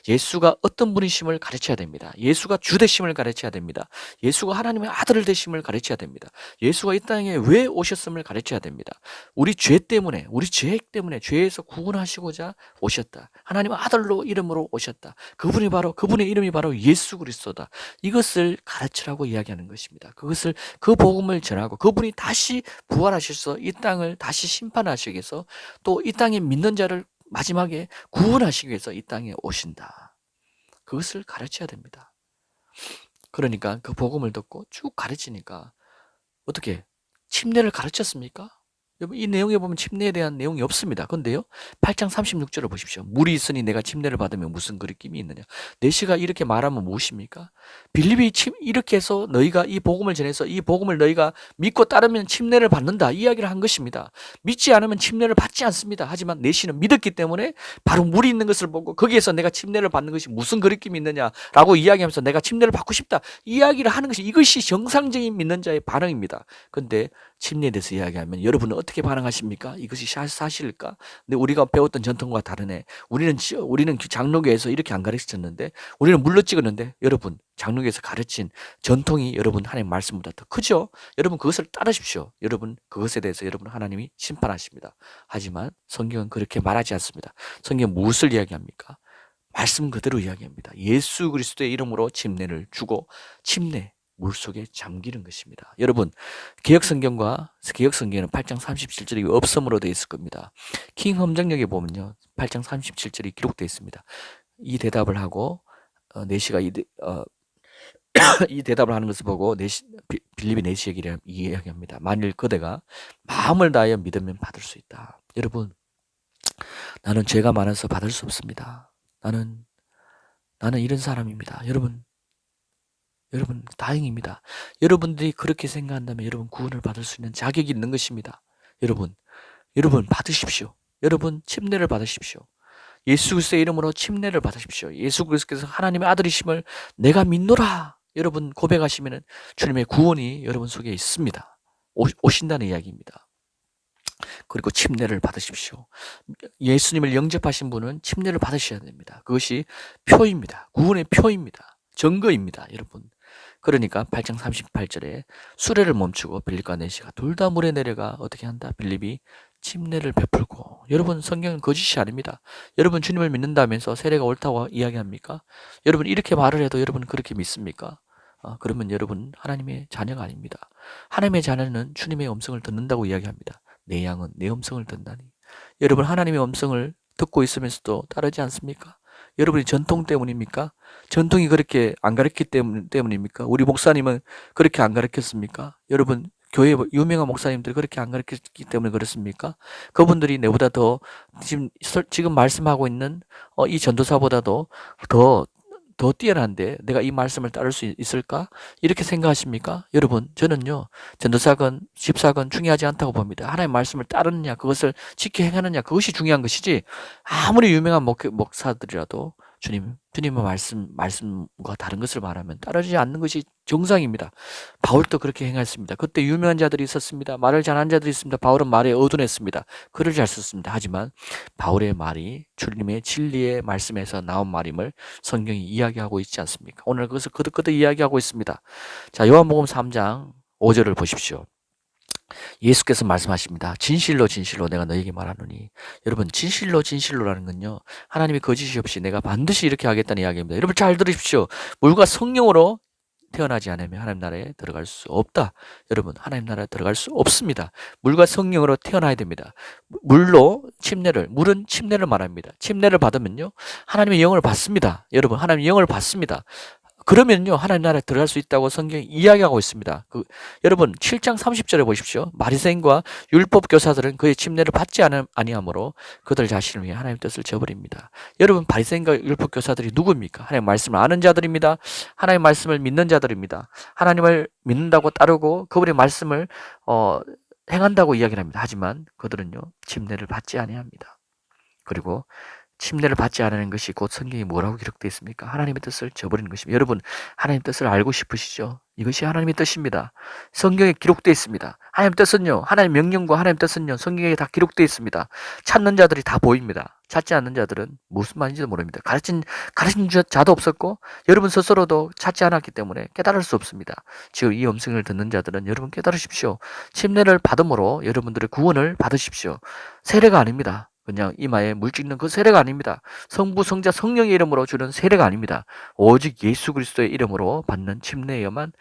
예수가 어떤 분이심을 가르쳐야 됩니다. 예수가 주 되심을 가르쳐야 됩니다. 예수가 하나님의 아들 되심을 가르쳐야 됩니다. 예수가 이 땅에 왜 오셨음을 가르쳐야 됩니다. 우리 죄 때문에, 우리 죄 때문에 죄에서 구원하시고자 오셨다. 하나님의 아들로 이름으로 오셨다. 그분의 이름이 바로 예수 그리스도다. 이것을 가르치라고 이야기하는 것입니다. 그 복음을 전하고 그분이 다시 부활하셔서 이 땅을 다시 심판하시기 위해서 또 이 땅에 믿는 자를 마지막에 구원하시기 위해서 이 땅에 오신다. 그것을 가르쳐야 됩니다. 그러니까 그 복음을 듣고 쭉 가르치니까 어떻게 침례를 가르쳤습니까? 여러분 이 내용에 보면 침례에 대한 내용이 없습니다. 그런데요 8장 36절을 보십시오. 물이 있으니 내가 침례를 받으면 무슨 거리낌이 있느냐. 내시가 이렇게 말하면 무엇입니까? 빌립이 이렇게 해서 너희가 이 복음을 전해서 이 복음을 너희가 믿고 따르면 침례를 받는다 이 이야기를 한 것입니다. 믿지 않으면 침례를 받지 않습니다. 하지만 내시는 믿었기 때문에 바로 물이 있는 것을 보고 거기에서 내가 침례를 받는 것이 무슨 거리낌이 있느냐라고 이야기하면서 내가 침례를 받고 싶다 이야기를 하는 것이 이것이 정상적인 믿는 자의 반응입니다. 근데 침례에 대해서 이야기하면 여러분은 어떻게 반응하십니까? 이것이 사실일까? 근데 우리가 배웠던 전통과 다르네. 우리는 장로교에서 이렇게 안 가르쳤는데 우리는 물로 찍었는데 여러분 장로교에서 가르친 전통이 여러분 하나님 말씀보다 더 크죠? 여러분 그것을 따르십시오. 여러분 그것에 대해서 여러분 하나님이 심판하십니다. 하지만 성경은 그렇게 말하지 않습니다. 성경은 무엇을 이야기합니까? 말씀 그대로 이야기합니다. 예수 그리스도의 이름으로 침례를 주고 침례 물속에 잠기는 것입니다. 여러분 개혁성경에는 8장 37절이 없음으로 되어 있을 겁니다. 킹 함정역에 보면요 8장 37절이 기록되어 있습니다. 이 대답을 하고 내시가 이 대답을 하는 것을 보고 빌립이 내시에게 이야기합니다. 만일 그대가 마음을 다하여 믿으면 받을 수 있다. 여러분 나는 죄가 많아서 받을 수 없습니다. 나는 이런 사람입니다. 여러분 다행입니다. 여러분들이 그렇게 생각한다면 여러분 구원을 받을 수 있는 자격이 있는 것입니다. 여러분 받으십시오. 여러분 침례를 받으십시오. 예수 그리스도의 이름으로 침례를 받으십시오. 예수 그리스도께서 하나님의 아들이심을 내가 믿노라. 여러분 고백하시면 주님의 구원이 여러분 속에 있습니다. 오신다는 이야기입니다. 그리고 침례를 받으십시오. 예수님을 영접하신 분은 침례를 받으셔야 됩니다. 그것이 표입니다. 구원의 표입니다. 증거입니다. 여러분. 그러니까 8장 38절에 수레를 멈추고 빌립과 내시가 둘 다 물에 내려가 어떻게 한다? 빌립이 침례를 베풀고. 여러분 성경은 거짓이 아닙니다. 여러분 주님을 믿는다면서 세례가 옳다고 이야기합니까? 여러분 이렇게 말을 해도 여러분 그렇게 믿습니까? 그러면 여러분 하나님의 자녀가 아닙니다. 하나님의 자녀는 주님의 음성을 듣는다고 이야기합니다. 내 양은 내 음성을 듣나니. 여러분 하나님의 음성을 듣고 있으면서도 따르지 않습니까? 여러분이 전통 때문입니까? 전통이 그렇게 안 가르쳤기 때문입니까? 우리 목사님은 그렇게 안 가르쳤습니까? 여러분 교회 유명한 목사님들 그렇게 안 가르쳤기 때문에 그렇습니까? 그분들이 내보다 더 지금 말씀하고 있는 이 전도사보다도 더 뛰어난데 내가 이 말씀을 따를 수 있을까? 이렇게 생각하십니까? 여러분 저는요 전도사건 집사건 중요하지 않다고 봅니다. 하나님의 말씀을 따르느냐 그것을 지켜 행하느냐 그것이 중요한 것이지 아무리 유명한 목사들이라도 주님의 말씀과 다른 것을 말하면 따르지 않는 것이 정상입니다. 바울도 그렇게 행했습니다. 그때 유명한 자들이 있었습니다. 말을 잘하는 자들이 있습니다. 바울은 말에 어둔했습니다. 글을 잘 썼습니다. 하지만 바울의 말이 주님의 진리의 말씀에서 나온 말임을 성경이 이야기하고 있지 않습니까? 오늘 그것을 거듭거듭 이야기하고 있습니다. 자, 요한복음 3장 5절을 보십시오. 예수께서 말씀하십니다. 진실로 진실로 내가 너에게 말하노니. 여러분 진실로라는 건요 하나님이 거짓이 없이 내가 반드시 이렇게 하겠다는 이야기입니다. 여러분 잘 들으십시오. 물과 성령으로 태어나지 않으면 하나님 나라에 들어갈 수 없다. 여러분 하나님 나라에 들어갈 수 없습니다. 물과 성령으로 태어나야 됩니다. 물은 침례를 말합니다. 침례를 받으면요 하나님의 영을 받습니다. 여러분 하나님의 영을 받습니다. 그러면요 하나님 나라에 들어갈 수 있다고 성경이 이야기하고 있습니다. 여러분 7장 30절에 보십시오. 바리새인과 율법 교사들은 그의 침례를 받지 아니하므로 그들 자신을 위해 하나님의 뜻을 저버립니다. 여러분 바리새인과 율법 교사들이 누구입니까? 하나님 말씀을 아는 자들입니다. 하나님 말씀을 믿는 자들입니다. 하나님을 믿는다고 따르고 그분의 말씀을 행한다고 이야기를 합니다. 하지만 그들은요 침례를 받지 아니합니다. 그리고 침례를 받지 않는 것이 곧 성경에 뭐라고 기록되어 있습니까? 하나님의 뜻을 저버리는 것입니다. 여러분, 하나님의 뜻을 알고 싶으시죠? 이것이 하나님의 뜻입니다. 성경에 기록되어 있습니다. 하나님의 뜻은요, 하나님의 명령과 하나님의 뜻은요, 성경에 다 기록되어 있습니다. 찾는 자들이 다 보입니다. 찾지 않는 자들은 무슨 말인지도 모릅니다. 가르친 자도 없었고, 여러분 스스로도 찾지 않았기 때문에 깨달을 수 없습니다. 지금 이 음성을 듣는 자들은 여러분 깨달으십시오. 침례를 받음으로 여러분들의 구원을 받으십시오. 세례가 아닙니다. 그냥 이마에 물 찍는 그 세례가 아닙니다. 성부, 성자, 성령의 이름으로 주는 세례가 아닙니다. 오직 예수 그리스도의 이름으로 받는 침례여만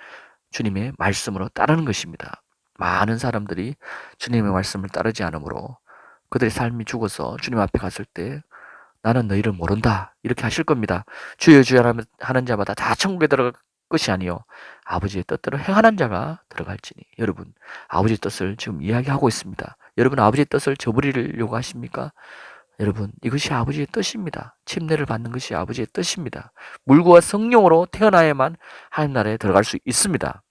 주님의 말씀으로 따르는 것입니다. 많은 사람들이 주님의 말씀을 따르지 않으므로 그들의 삶이 죽어서 주님 앞에 갔을 때 나는 너희를 모른다 이렇게 하실 겁니다. 주여 주여 하는 자마다 다 천국에 들어갈 것이 아니요 아버지의 뜻대로 행하는 자가 들어갈지니. 여러분, 아버지의 뜻을 지금 이야기하고 있습니다. 여러분, 아버지의 뜻을 저버리려고 하십니까? 여러분, 이것이 아버지의 뜻입니다. 침례를 받는 것이 아버지의 뜻입니다. 물과 성령으로 태어나야만 하나님 나라에 들어갈 수 있습니다.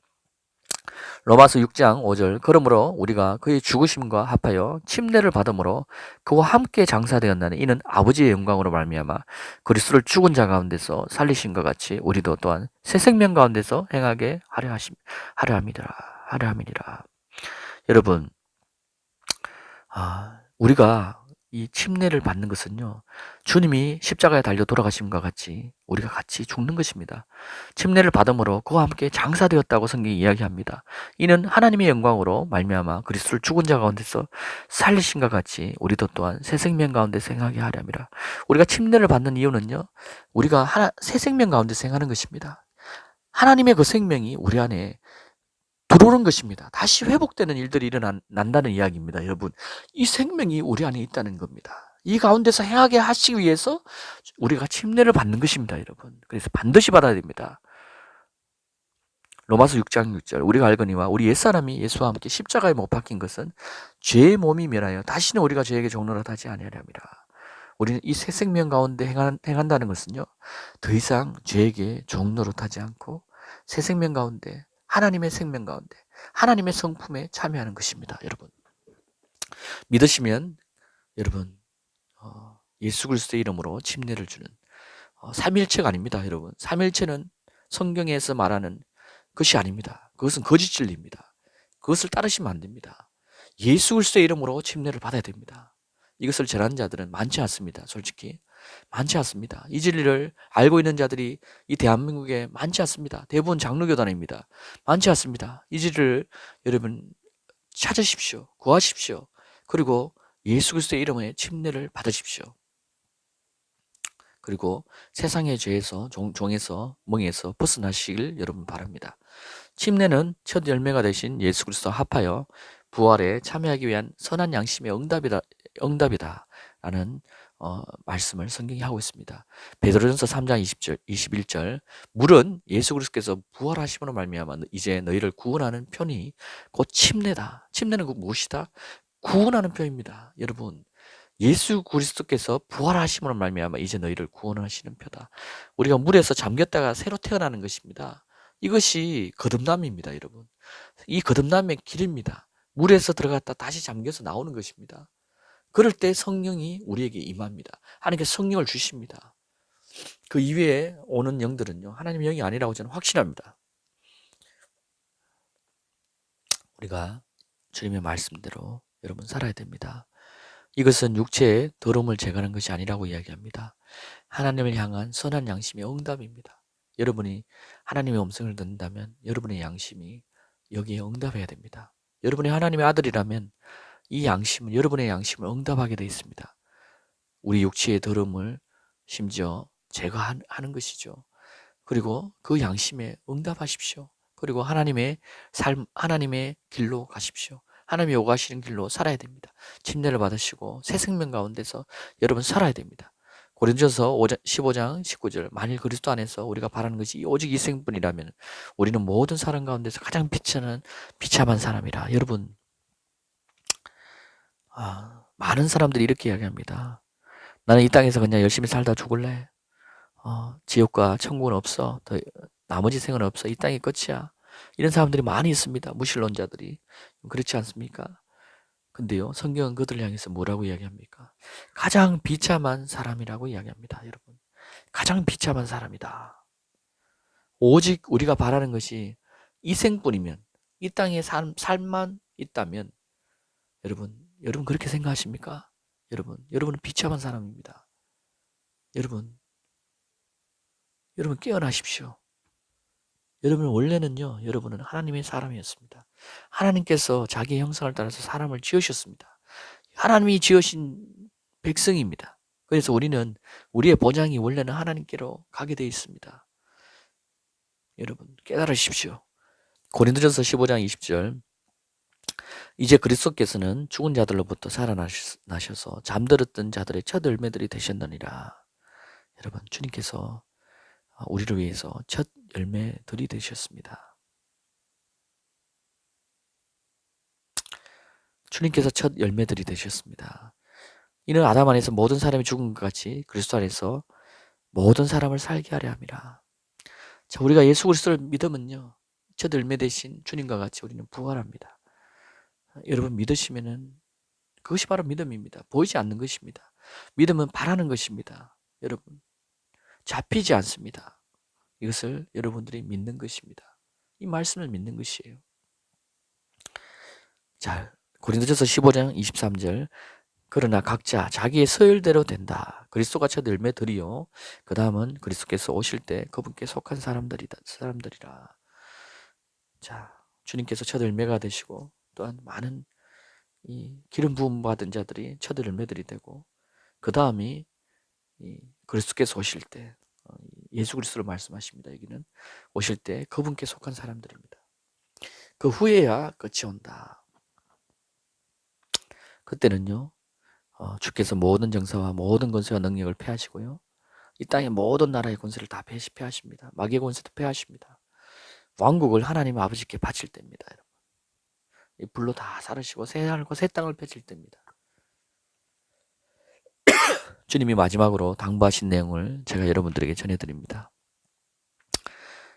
로마서 6장 5절 그러므로 우리가 그의 죽으심과 합하여 침례를 받음으로 그와 함께 장사되었나니 이는 아버지의 영광으로 말미암아 그리스도를 죽은 자 가운데서 살리신것 같이 우리도 또한 새 생명 가운데서 행하게 하려 함이니라. 여러분, 우리가 이 침례를 받는 것은요, 주님이 십자가에 달려 돌아가심과 같이 우리가 같이 죽는 것입니다. 침례를 받음으로 그와 함께 장사되었다고 성경이 이야기합니다. 이는 하나님의 영광으로 말미암아 그리스도를 죽은 자 가운데서 살리신과 같이 우리도 또한 새 생명 가운데 생하게 하려 함이라. 우리가 침례를 받는 이유는요, 우리가 새 생명 가운데 생하는 것입니다. 하나님의 그 생명이 우리 안에 들어오는 것입니다. 다시 회복되는 일들이 일어난다는 이야기입니다. 여러분, 이 생명이 우리 안에 있다는 겁니다. 이 가운데서 행하게 하시기 위해서 우리가 침례를 받는 것입니다. 여러분, 그래서 반드시 받아야 됩니다. 로마서 6장 6절 우리가 알거니와 우리 옛사람이 예수와 함께 십자가에 못 박힌 것은 죄의 몸이 멸하여 다시는 우리가 죄에게 종노릇하지 아니하려 함이라. 우리는 이 새 생명 가운데 행한다는 것은요, 더 이상 죄에게 종노릇하지 않고 새 생명 가운데, 하나님의 생명 가운데, 하나님의 성품에 참여하는 것입니다. 여러분, 믿으시면 여러분, 예수 그리스도의 이름으로 침례를 주는 삼일체가 아닙니다. 여러분, 삼일체는 성경에서 말하는 것이 아닙니다. 그것은 거짓 진리입니다. 그것을 따르시면 안 됩니다. 예수 그리스도의 이름으로 침례를 받아야 됩니다. 이것을 전하는 자들은 많지 않습니다. 솔직히 많지 않습니다. 이 진리를 알고 있는 자들이 이 대한민국에 많지 않습니다. 대부분 장로교단입니다. 많지 않습니다. 이 진리를 여러분 찾으십시오. 구하십시오. 그리고 예수 그리스도의 이름에 침례를 받으십시오. 그리고 세상의 죄에서 종에서 멍에서 벗어나시길 여러분 바랍니다. 침례는 첫 열매가 되신 예수 그리스도와 합하여 부활에 참여하기 위한 선한 양심의 응답이다라는 말씀을 성경이 하고 있습니다. 베드로전서 3장 20절, 21절 물은 예수 그리스도께서 부활하심으로 말미암아 이제 너희를 구원하는 편이 곧 침례다. 침례는 무엇이다? 구원하는 편입니다. 여러분, 예수 그리스도께서 부활하심으로 말미암아 이제 너희를 구원하시는 표다. 우리가 물에서 잠겼다가 새로 태어나는 것입니다. 이것이 거듭남입니다, 여러분. 이 거듭남의 길입니다. 물에서 들어갔다 다시 잠겨서 나오는 것입니다. 그럴 때 성령이 우리에게 임합니다. 하나님께서 성령을 주십니다. 그 이외에 오는 영들은요, 하나님의 영이 아니라고 저는 확신합니다. 우리가 주님의 말씀대로 여러분 살아야 됩니다. 이것은 육체의 더러움을 제거하는 것이 아니라고 이야기합니다. 하나님을 향한 선한 양심의 응답입니다. 여러분이 하나님의 음성을 듣는다면 여러분의 양심이 여기에 응답해야 됩니다. 여러분이 하나님의 아들이라면 이 양심은 여러분의 양심을 응답하게 되어 있습니다. 우리 육체의 더러움을 심지어 제거하는 것이죠. 그리고 그 양심에 응답하십시오. 그리고 하나님의 삶, 하나님의 길로 가십시오. 하나님이 요구하시는 길로 살아야 됩니다. 침례를 받으시고 새 생명 가운데서 여러분 살아야 됩니다. 고린도전서 15장 19절 만일 그리스도 안에서 우리가 바라는 것이 오직 이 생뿐이라면 우리는 모든 사람 가운데서 가장 비참한 사람이라. 여러분, 많은 사람들이 이렇게 이야기합니다. 나는 이 땅에서 그냥 열심히 살다 죽을래. 지옥과 천국은 없어. 나머지 생은 없어. 이 땅이 끝이야. 이런 사람들이 많이 있습니다. 무신론자들이. 그렇지 않습니까? 근데요, 성경은 그들을 향해서 뭐라고 이야기합니까? 가장 비참한 사람이라고 이야기합니다, 여러분. 가장 비참한 사람이다. 오직 우리가 바라는 것이 이 생뿐이면, 이 땅에 삶만 있다면, 여러분 그렇게 생각하십니까? 여러분은 비참한 사람입니다. 여러분 깨어나십시오. 여러분 원래는요, 여러분은 하나님의 사람이었습니다. 하나님께서 자기의 형상을 따라서 사람을 지으셨습니다. 하나님이 지으신 백성입니다. 그래서 우리는 우리의 본향이 원래는 하나님께로 가게 되어 있습니다. 여러분 깨달으십시오. 고린도전서 15장 20절 이제 그리스도께서는 죽은 자들로부터 살아나셔서 잠들었던 자들의 첫 열매들이 되셨느니라. 여러분 주님께서 우리를 위해서 첫 열매들이 되셨습니다. 주님께서 첫 열매들이 되셨습니다. 이는 아담 안에서 모든 사람이 죽은 것 같이 그리스도 안에서 모든 사람을 살게 하려 함이라. 자, 우리가 예수 그리스도를 믿으면요, 첫 열매 되신 주님과 같이 우리는 부활합니다. 여러분 믿으시면은 그것이 바로 믿음입니다. 보이지 않는 것입니다. 믿음은 바라는 것입니다. 여러분 잡히지 않습니다. 이것을 여러분들이 믿는 것입니다. 이 말씀을 믿는 것이에요. 자, 고린도전서 15장 23절 그러나 각자 자기의 서열대로 된다. 그리스도가 첫 열매들이요. 그 다음은 그리스도께서 오실 때 그분께 속한 사람들이라. 자, 주님께서 첫 열매가 되시고 또한 많은 이 기름 부음 받은 자들이 첫 열매들이 되고 그 다음이 이 그리스도께서 오실 때 예수 그리스도를 말씀하십니다. 여기는 오실 때 그분께 속한 사람들입니다. 그 후에야 끝이 온다. 그때는요, 주께서 모든 정사와 모든 권세와 능력을 패하시고요. 이 땅의 모든 나라의 권세를 다 패하십니다. 마귀의 권세도 패하십니다. 왕국을 하나님 아버지께 바칠 때입니다. 여러분. 이 불로 다 사르시고 새 하늘과 새 땅을 펼칠 때입니다. 주님이 마지막으로 당부하신 내용을 제가 여러분들에게 전해드립니다.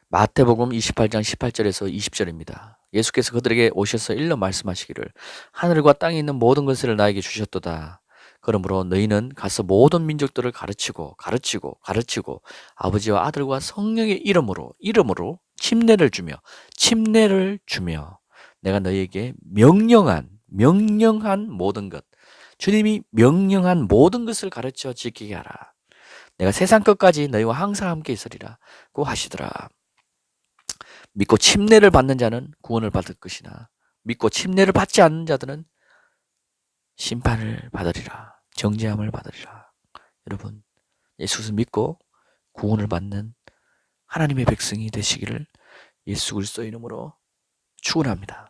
마태복음 28장 18절에서 20절입니다. 예수께서 그들에게 오셔서 일러 말씀하시기를 하늘과 땅에 있는 모든 것을 나에게 주셨도다. 그러므로 너희는 가서 모든 민족들을 가르치고 아버지와 아들과 성령의 이름으로 침례를 주며 내가 너희에게 명령한 모든 것 주님이 명령한 모든 것을 가르쳐 지키게 하라. 내가 세상 끝까지 너희와 항상 함께 있으리라고 하시더라. 믿고 침례를 받는 자는 구원을 받을 것이나 믿고 침례를 받지 않는 자들은 심판을 받으리라. 정죄함을 받으리라. 여러분, 예수를 믿고 구원을 받는 하나님의 백성이 되시기를 예수 그리스도 이름으로 축원합니다.